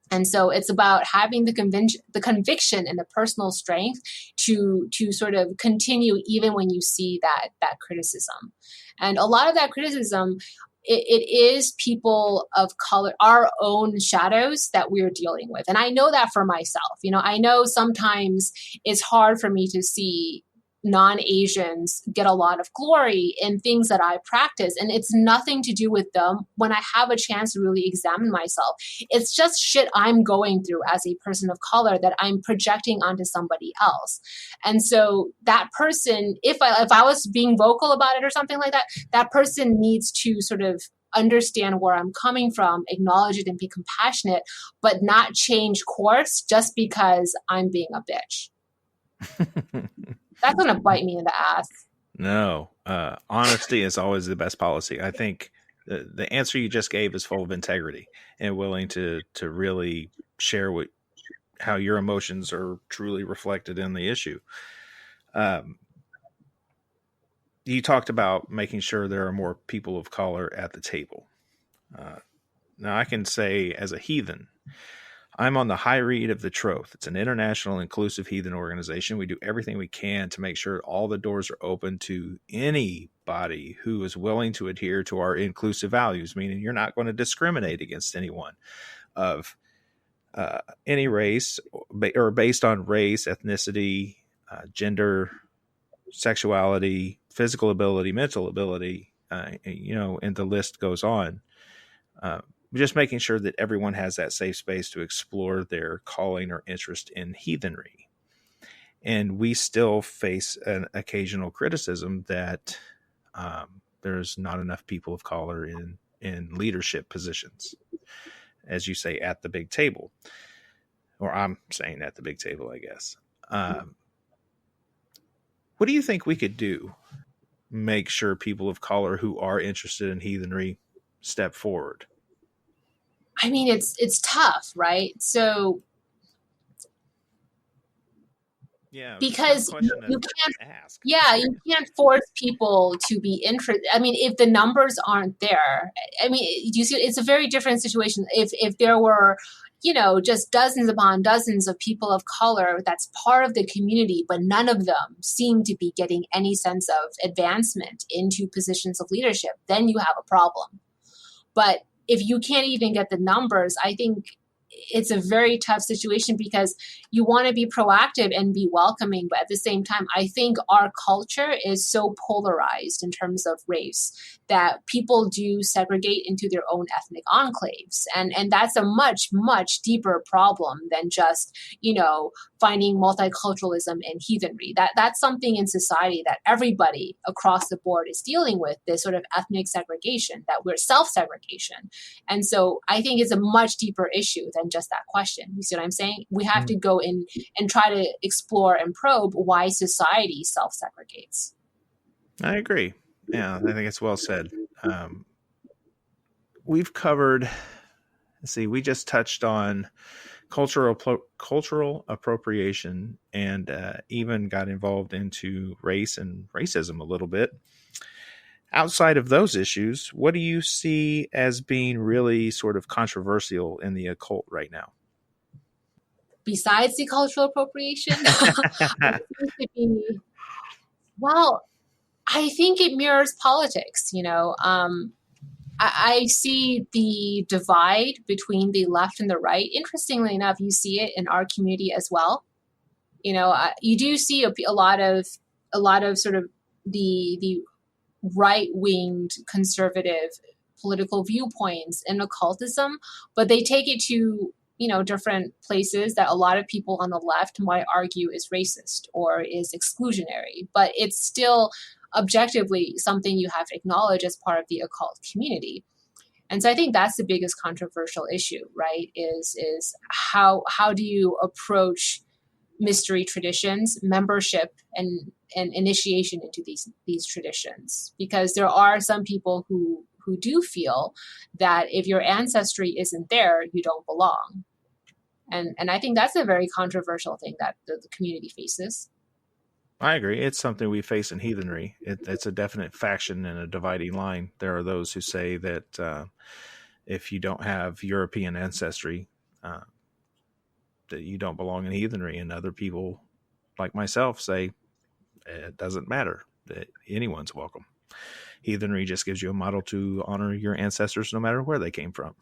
And so it's about having the conviction and the personal strength to sort of continue even when you see that criticism. And a lot of that criticism, it is people of color, our own shadows that we're dealing with. And I know that for myself. I know sometimes it's hard for me to see non-Asians get a lot of glory in things that I practice. And it's nothing to do with them. When I have a chance to really examine myself, it's just shit I'm going through as a person of color that I'm projecting onto somebody else. And so that person, if I was being vocal about it or something like that, that person needs to sort of understand where I'm coming from, acknowledge it and be compassionate, but not change course just because I'm being a bitch. That's going to bite me in the ass. No, honesty is always the best policy. I think the answer you just gave is full of integrity and willing to really share how your emotions are truly reflected in the issue. You talked about making sure there are more people of color at the table. Now I can say as a heathen, I'm on the High Read of the Troth. It's an international inclusive heathen organization. We do everything we can to make sure all the doors are open to anybody who is willing to adhere to our inclusive values, meaning you're not going to discriminate against anyone of any race or based on race, ethnicity, gender, sexuality, physical ability, mental ability, and the list goes on. Just making sure that everyone has that safe space to explore their calling or interest in heathenry. And we still face an occasional criticism that there's not enough people of color in leadership positions, as you say, at the big table. Or I'm saying at the big table, I guess. What do you think we could do? Make sure people of color who are interested in heathenry step forward. I mean, it's tough, right? So, yeah, because you can't ask. Yeah, you can't force people to be interested. I mean, if the numbers aren't there, I mean, you see, it's a very different situation. If there were, just dozens upon dozens of people of color that's part of the community, but none of them seem to be getting any sense of advancement into positions of leadership, then you have a problem. But if you can't even get the numbers, I think it's a very tough situation because you want to be proactive and be welcoming. But at the same time, I think our culture is so polarized in terms of race that people do segregate into their own ethnic enclaves. And that's a much, much deeper problem than just, finding multiculturalism and heathenry. That's something in society that everybody across the board is dealing with, this sort of ethnic segregation, that we're self-segregation. And so I think it's a much deeper issue than just that question. You see what I'm saying? We have to go in and try to explore and probe why society self-segregates. I agree. Yeah, I think it's well said. We've covered, we just touched on cultural appropriation and even got involved into race and racism a little bit. Outside of those issues, what do you see as being really sort of controversial in the occult right now? Besides the cultural appropriation? Well, I think it mirrors politics, I see the divide between the left and the right. Interestingly enough, you see it in our community as well. You do see a lot of sort of the right-winged conservative political viewpoints in occultism, but they take it to different places that a lot of people on the left might argue is racist or is exclusionary, but it's still objectively something you have to acknowledge as part of the occult community. And so I think that's the biggest controversial issue, right? Is how do you approach mystery traditions, membership, and initiation into these traditions? Because there are some people who do feel that if your ancestry isn't there, you don't belong. And I think that's a very controversial thing that the community faces. I agree. It's something we face in heathenry. It's a definite faction and a dividing line. There are those who say that if you don't have European ancestry, that you don't belong in heathenry. And other people like myself say it doesn't matter, that anyone's welcome. Heathenry just gives you a model to honor your ancestors no matter where they came from.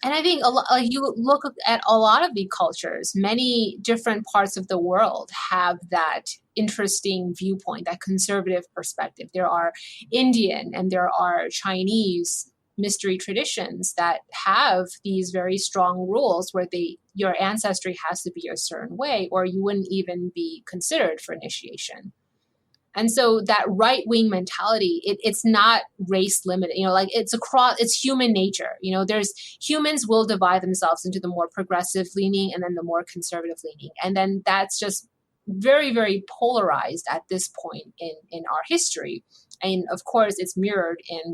And I think you look at a lot of the cultures, many different parts of the world have that interesting viewpoint, that conservative perspective. There are Indian and there are Chinese mystery traditions that have these very strong rules where your ancestry has to be a certain way or you wouldn't even be considered for initiation. And so that right-wing mentality, it's not race limited, it's human nature. There's humans will divide themselves into the more progressive leaning and then the more conservative leaning. And then that's just very, very polarized at this point in our history. And of course, it's mirrored in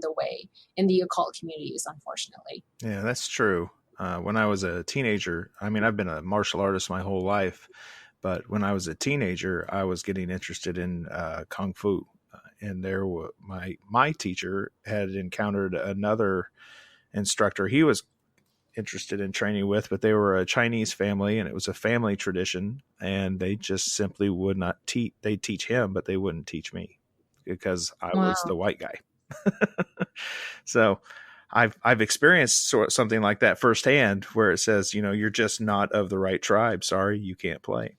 the occult communities, unfortunately. Yeah, that's true. When I was a teenager, I've been a martial artist my whole life. But when I was a teenager, I was getting interested in Kung Fu. And my teacher had encountered another instructor. He was interested in training with, but they were a Chinese family and it was a family tradition, and they just simply would not teach. They teach him, but they wouldn't teach me because I Wow. was the white guy. So I've experienced something like that firsthand, where it says, you're just not of the right tribe. Sorry, you can't play.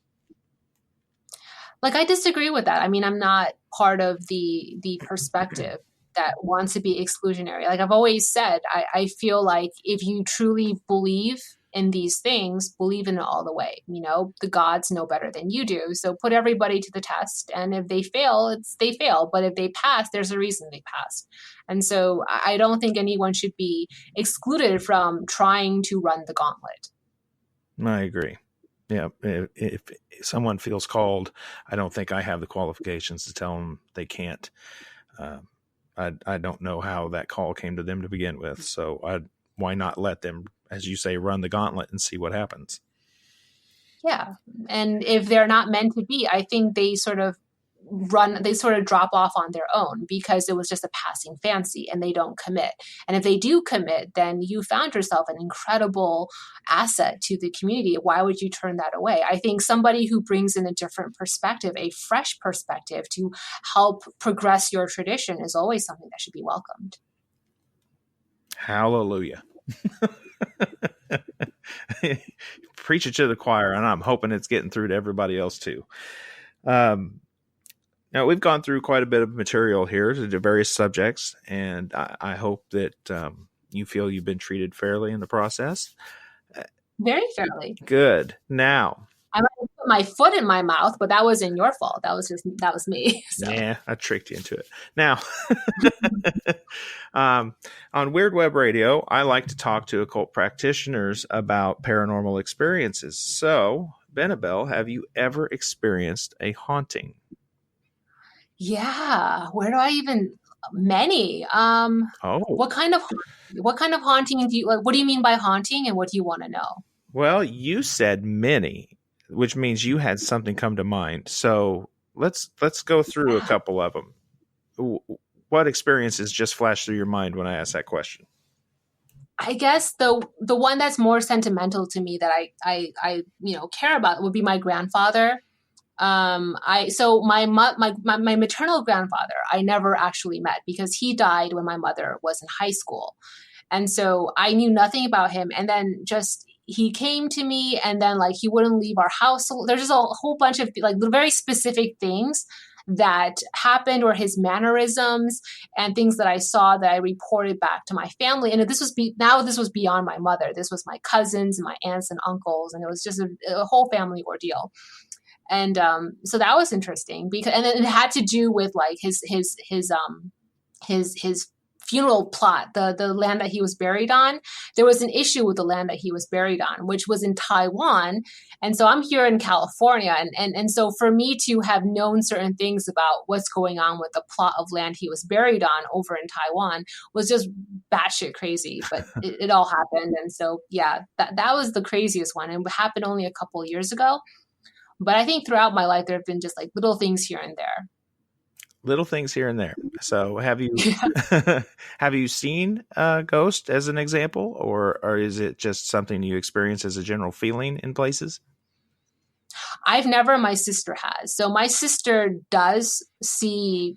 Like, I disagree with that. I mean, I'm not part of the perspective that wants to be exclusionary. Like I've always said, I feel like if you truly believe in these things, believe in it all the way. The gods know better than you do. So put everybody to the test. And if they fail, they fail. But if they pass, there's a reason they passed. And so I don't think anyone should be excluded from trying to run the gauntlet. I agree. Yeah. If someone feels called, I don't think I have the qualifications to tell them they can't. I don't know how that call came to them to begin with. So why not let them, as you say, run the gauntlet and see what happens? Yeah. And if they're not meant to be, I think they sort of drop off on their own because it was just a passing fancy and they don't commit. And if they do commit, then you found yourself an incredible asset to the community. Why would you turn that away? I think somebody who brings in a different perspective, a fresh perspective to help progress your tradition is always something that should be welcomed. Hallelujah. Preach it to the choir, and I'm hoping it's getting through to everybody else too. Now, we've gone through quite a bit of material here to various subjects, and I hope that you feel you've been treated fairly in the process. Very fairly. Good. Now, I might have put my foot in my mouth, but that wasn't your fault. That was me. So. Yeah, I tricked you into it. Now, on Weird Web Radio, I like to talk to occult practitioners about paranormal experiences. So, Benebell, have you ever experienced a haunting? Yeah. Where do I even? Many. What kind of haunting do you like? What do you mean by haunting, and what do you want to know? Well, you said many, which means you had something come to mind. So let's go through a couple of them. What experiences just flashed through your mind when I asked that question? I guess the one that's more sentimental to me that I care about would be my grandfather. So my maternal grandfather, I never actually met because he died when my mother was in high school. And so I knew nothing about him. And then just, he came to me and then like, he wouldn't leave our house. So there's just a whole bunch of like very specific things that happened, or his mannerisms and things that I saw that I reported back to my family. And this was beyond my mother. This was my cousins and my aunts and uncles. And it was just a whole family ordeal. And so that was interesting because, and then it had to do with like his funeral plot, the land that he was buried on. There was an issue with the land that he was buried on, which was in Taiwan. And so I'm here in California. And so for me to have known certain things about what's going on with the plot of land he was buried on over in Taiwan was just batshit crazy, but it all happened. And so, yeah, that was the craziest one. It happened only a couple of years ago. But I think throughout my life, there have been just like little things here and there. Little things here and there. So have you have you seen a ghost as an example, or is it just something you experience as a general feeling in places? I've never. My sister has. So my sister does see,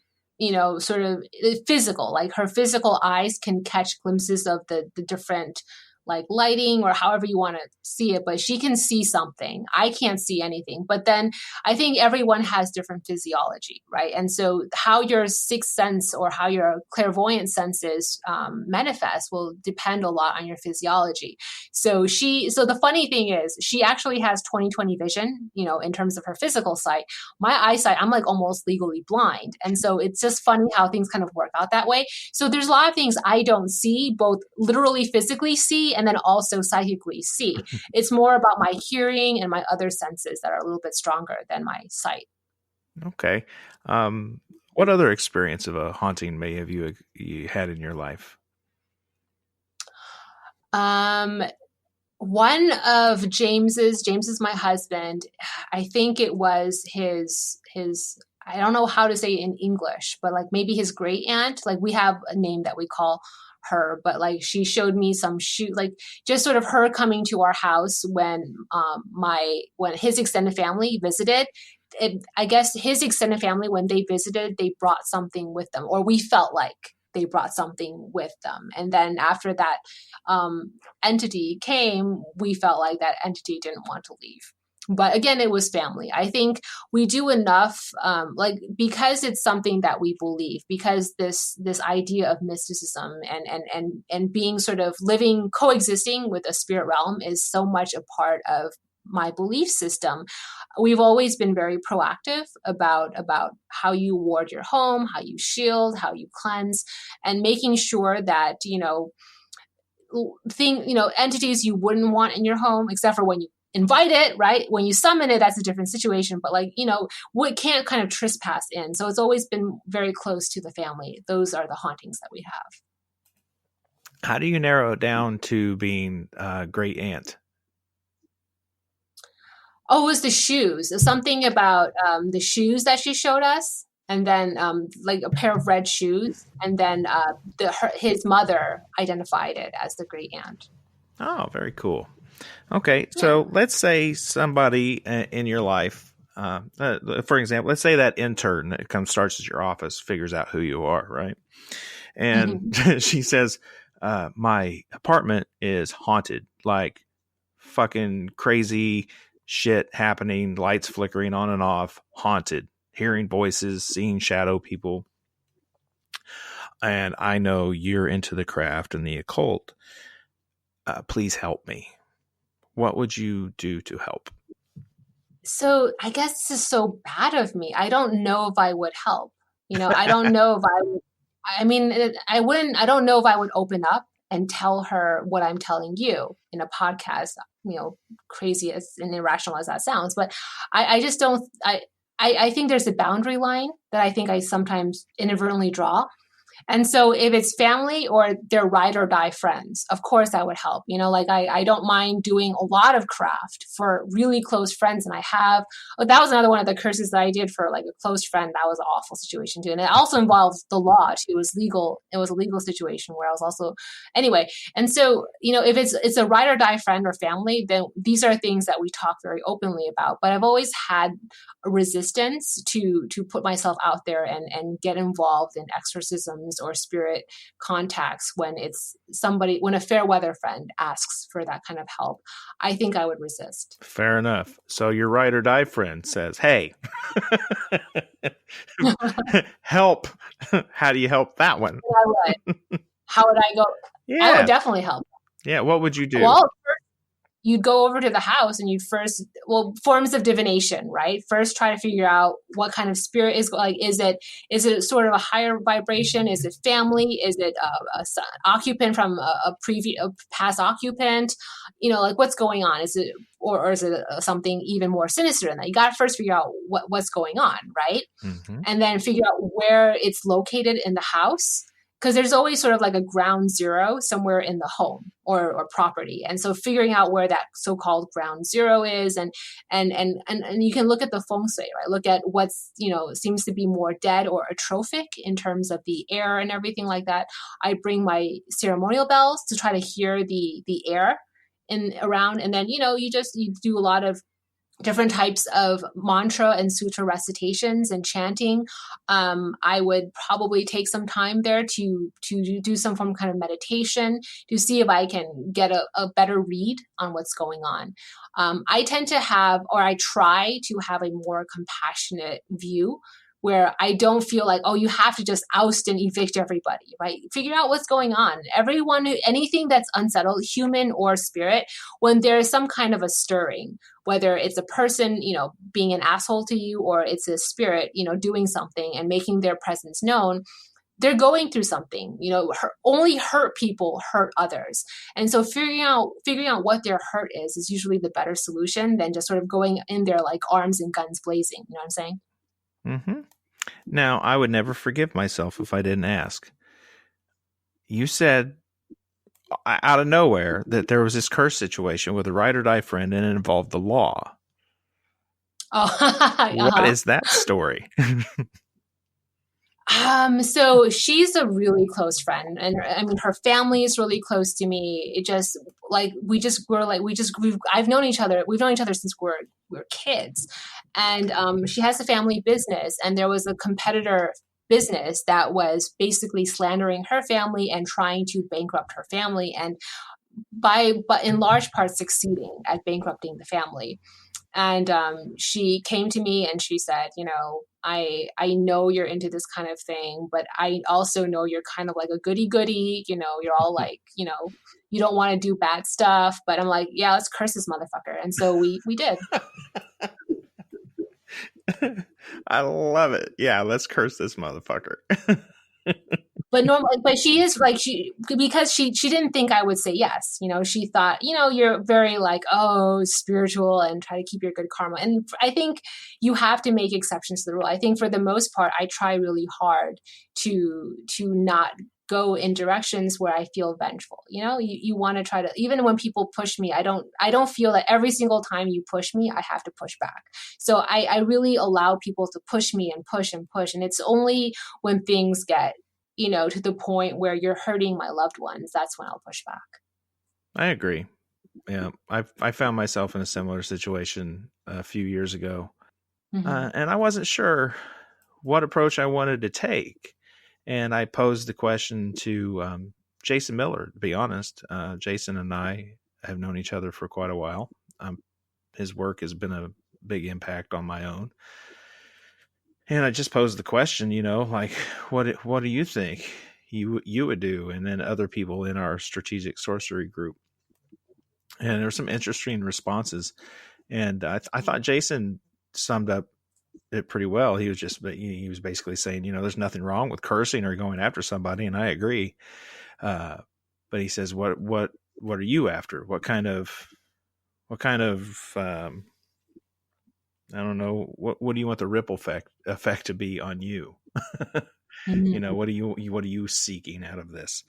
sort of physical, like her physical eyes can catch glimpses of the different like lighting or however you want to see it, but she can see something. I can't see anything. But then I think everyone has different physiology, right? And so how your sixth sense or how your clairvoyant senses manifest will depend a lot on your physiology. So the funny thing is she actually has 20/20 vision, in terms of her physical sight. My eyesight, I'm like almost legally blind. And so it's just funny how things kind of work out that way. So there's a lot of things I don't see, both literally physically see and then also psychically see. It's more about my hearing and my other senses that are a little bit stronger than my sight. Okay. What other experience of a haunting may have you had in your life? One of James is my husband. I think it was his I don't know how to say it in English, but like maybe his great aunt, like we have a name that we call her, but like she showed me some like just sort of her coming to our house when when his extended family visited. I guess his extended family, when they visited, they brought something with them, or we felt like they brought something with them. And then after that entity came, we felt like that entity didn't want to leave. But again, it was family. I think we do enough, like because it's something that we believe, because this idea of mysticism and being sort of living, coexisting with a spirit realm is so much a part of my belief system. We've always been very proactive about how you ward your home, how you shield, how you cleanse, and making sure that entities you wouldn't want in your home, except for when you invite it, right? When you summon it, that's a different situation. But what can't kind of trespass in. So it's always been very close to the family. Those are the hauntings that we have. How do you narrow it down to being a great aunt? Oh, it was the shoes. Something about the shoes that she showed us, and then like a pair of red shoes, and then his mother identified it as the great aunt. Oh, very cool. Okay, so let's say somebody in your life, for example, let's say that intern that starts at your office figures out who you are, right? And she says, my apartment is haunted, like fucking crazy shit happening, lights flickering on and off, haunted, hearing voices, seeing shadow people. And I know you're into the craft and the occult. Please help me. What would you do to help? So I guess this is so bad of me. I don't know if I would help. I don't know if I would. I mean, I wouldn't. I don't know if I would open up and tell her what I'm telling you in a podcast. Crazy as and irrational as that sounds, but I just don't. I think there's a boundary line that I think I sometimes inadvertently draw. And so if it's family or their ride or die friends, of course that would help. I don't mind doing a lot of craft for really close friends. And that was another one of the curses that I did for like a close friend. That was an awful situation too. And it also involves the law too. It was legal. It was a legal situation where I was also, anyway. And so, if it's a ride or die friend or family, then these are things that we talk very openly about. But I've always had a resistance to put myself out there and get involved in exorcisms or spirit contacts when a fair weather friend asks for that kind of help. I think I would resist. Fair enough. So your ride or die friend says, hey, help. How do you help that one? How would I go? Yeah. I would definitely help. Yeah. What would you do? Well, you'd go over to the house and forms of divination, right? First, try to figure out what kind of spirit is like. Is it sort of a higher vibration? Is it family? Is it a occupant from a past occupant? Like what's going on? Is it or is it something even more sinister than that? You got to first figure out what's going on, right? Mm-hmm. And then figure out where it's located in the house. Because there's always sort of like a ground zero somewhere in the home or property. And so figuring out where that so-called ground zero is and you can look at the feng shui, right? Look at what's, seems to be more dead or atrophic in terms of the air and everything like that. I bring my ceremonial bells to try to hear the air around. And then, you do a lot of different types of mantra and sutra recitations and chanting. I would probably take some time there to do some form of kind of meditation to see if I can get a better read on what's going on. I tend to I try to have a more compassionate view where I don't feel like, oh, you have to just oust and evict everybody, right? Figure out what's going on. Anything that's unsettled, human or spirit, when there's some kind of a stirring, whether it's a person, being an asshole to you, or it's a spirit, doing something and making their presence known, they're going through something. Only hurt people hurt others. And so figuring out what their hurt is usually the better solution than just sort of going in there like arms and guns blazing. You know what I'm saying? Mm-hmm. Now, I would never forgive myself if I didn't ask. You said out of nowhere that there was this curse situation with a ride or die friend and it involved the law. Oh, What is that story? So she's a really close friend, and I mean, her family is really close to me. It just like I've known each other. We've known each other since we're kids, and she has a family business, and there was a competitor business that was basically slandering her family and trying to bankrupt her family, and but in large part succeeding at bankrupting the family. And she came to me and she said, I know you're into this kind of thing, but I also know you're kind of like a goody goody. You're all like, you don't want to do bad stuff. But I'm like, yeah, let's curse this motherfucker. And so we did. I love it. Yeah, let's curse this motherfucker. But she is like, because she didn't think I would say yes. She thought, you're very like, oh, spiritual and try to keep your good karma. And I think you have to make exceptions to the rule. I think for the most part, I try really hard to not go in directions where I feel vengeful. You want to try to, even when people push me, I don't feel that every single time you push me, I have to push back. So I really allow people to push me and push and push. And it's only when things get to the point where you're hurting my loved ones, that's when I'll push back. I agree. Yeah, I found myself in a similar situation a few years ago, and I wasn't sure what approach I wanted to take. And I posed the question to Jason Miller, to be honest. Jason and I have known each other for quite a while. His work has been a big impact on my own. And I just posed the question, like, what do you think you would do? And then other people in our strategic sorcery group. And there were some interesting responses. And I thought Jason summed up it pretty well. He was basically saying, there's nothing wrong with cursing or going after somebody. And I agree. But he says, what are you after? What kind of I don't know. What do you want the ripple effect to be on you? What are you seeking out of this?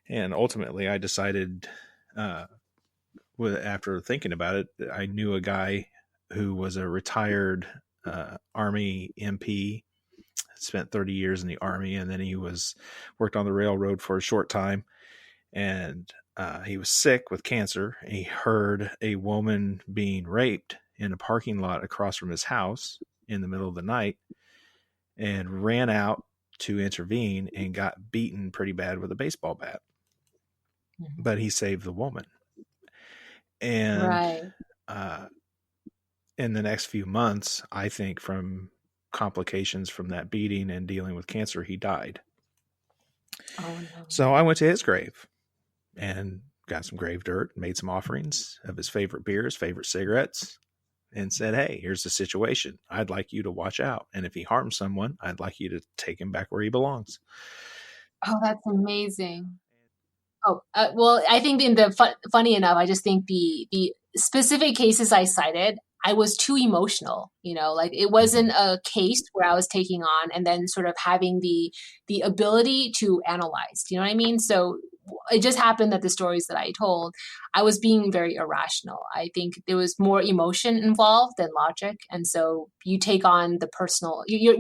And ultimately, I decided, after thinking about it, I knew a guy who was a retired Army MP, spent 30 years in the Army, and then he worked on the railroad for a short time, and he was sick with cancer. He heard a woman being raped in a parking lot across from his house in the middle of the night, and ran out to intervene and got beaten pretty bad with a baseball bat. But he saved the woman. And right. In the next few months, I think from complications from that beating and dealing with cancer, he died. Oh, no. So I went to his grave and got some grave dirt, made some offerings of his favorite beers, favorite cigarettes, and said, hey, here's the situation. I'd like you to watch out. And if he harms someone, I'd like you to take him back where he belongs. Oh, that's amazing. Oh, well, I think funny enough, I just think the specific cases I cited, I was too emotional, like it wasn't a case where I was taking on and then sort of having the ability to analyze. Do you know what I mean? So it just happened that the stories that I told, I was being very irrational. I think there was more emotion involved than logic. And so you take on the personal, you're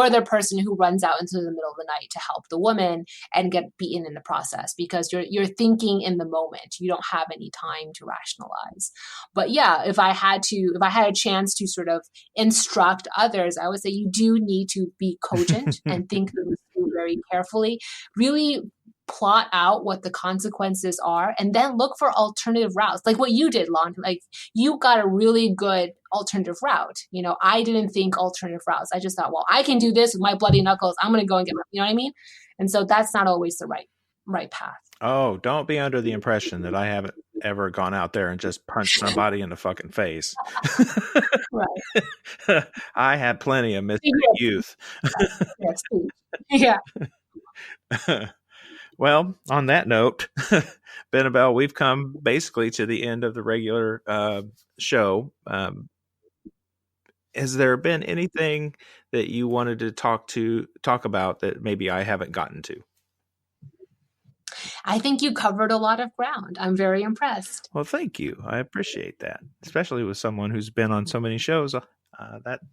the person who runs out into the middle of the night to help the woman and get beaten in the process because you're thinking in the moment. You don't have any time to rationalize. But yeah, if I had a chance to sort of instruct others, I would say you do need to be cogent and think things through very carefully. Really plot out what the consequences are and then look for alternative routes, like what you did, Lon. Like you got a really good alternative route. I didn't think alternative routes. I just thought, well, I can do this with my bloody knuckles. I'm going to go and get you know what I mean? And so that's not always the right path. Oh, don't be under the impression that I haven't ever gone out there and just punched somebody in the fucking face. Right. I had plenty of mischief youth. Yes. Yeah. Well, on that note, Benebell, we've come basically to the end of the regular show. Has there been anything that you wanted to talk about that maybe I haven't gotten to? I think you covered a lot of ground. I'm very impressed. Well, thank you. I appreciate that, especially with someone who's been on so many shows.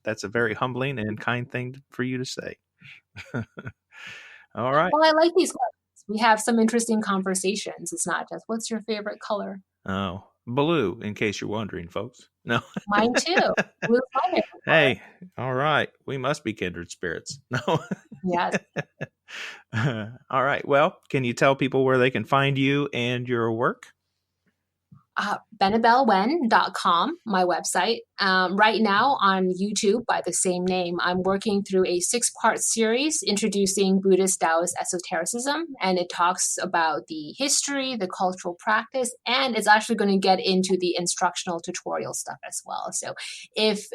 That's a very humbling and kind thing for you to say. All right. Well, I like these questions. We have some interesting conversations. It's not just, what's your favorite color? Oh, blue, in case you're wondering, folks. No. Mine too. Blue's my favorite color. Hey, all right. We must be kindred spirits. No. Yes. All right. Well, can you tell people where they can find you and your work? Benebellwen.com, my website. Right now on YouTube by the same name, I'm working through a 6-part series introducing Buddhist Taoist esotericism, and it talks about the history, the cultural practice, and it's actually going to get into the instructional tutorial stuff as well. So if,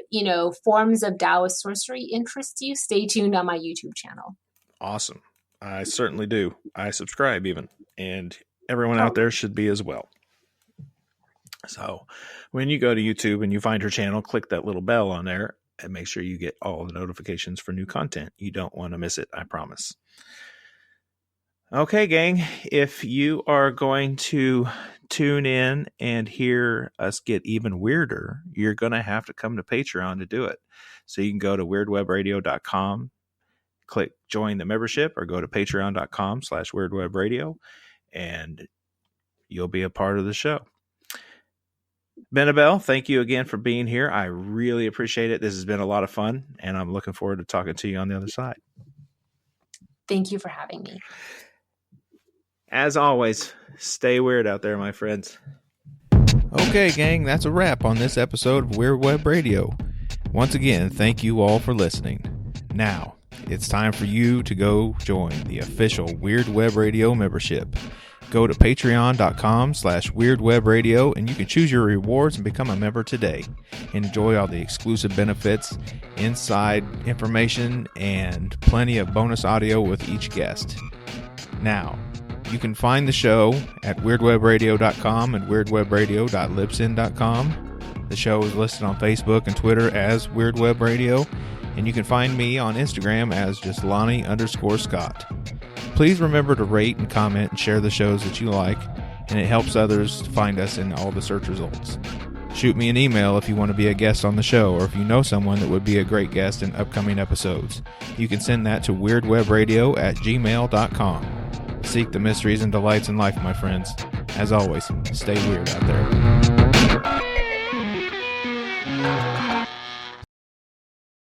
forms of Taoist sorcery interest you, stay tuned on my YouTube channel. Awesome. I certainly do. I subscribe even, and everyone out there should be as well. So when you go to YouTube and you find her channel, click that little bell on there and make sure you get all the notifications for new content. You don't want to miss it, I promise. Okay, gang, if you are going to tune in and hear us get even weirder, you're going to have to come to Patreon to do it. So you can go to weirdwebradio.com, click join the membership, or go to patreon.com/weirdwebradio, and you'll be a part of the show. Benebell, thank you again for being here. I really appreciate it. This has been a lot of fun, and I'm looking forward to talking to you on the other side. Thank you for having me. As always, stay weird out there, my friends. Okay, gang, that's a wrap on this episode of Weird Web Radio. Once again, thank you all for listening. Now, it's time for you to go join the official Weird Web Radio membership. Go to patreon.com/weirdwebradio and you can choose your rewards and become a member today. Enjoy all the exclusive benefits, inside information, and plenty of bonus audio with each guest. Now, you can find the show at weirdwebradio.com and weirdwebradio.libsyn.com. The show is listed on Facebook and Twitter as Weird Web Radio, and you can find me on Instagram as just Lonnie_Scott. Please remember to rate and comment and share the shows that you like, and it helps others find us in all the search results. Shoot me an email if you want to be a guest on the show, or if you know someone that would be a great guest in upcoming episodes. You can send that to weirdwebradio@gmail.com. Seek the mysteries and delights in life, my friends. As always, stay weird out there.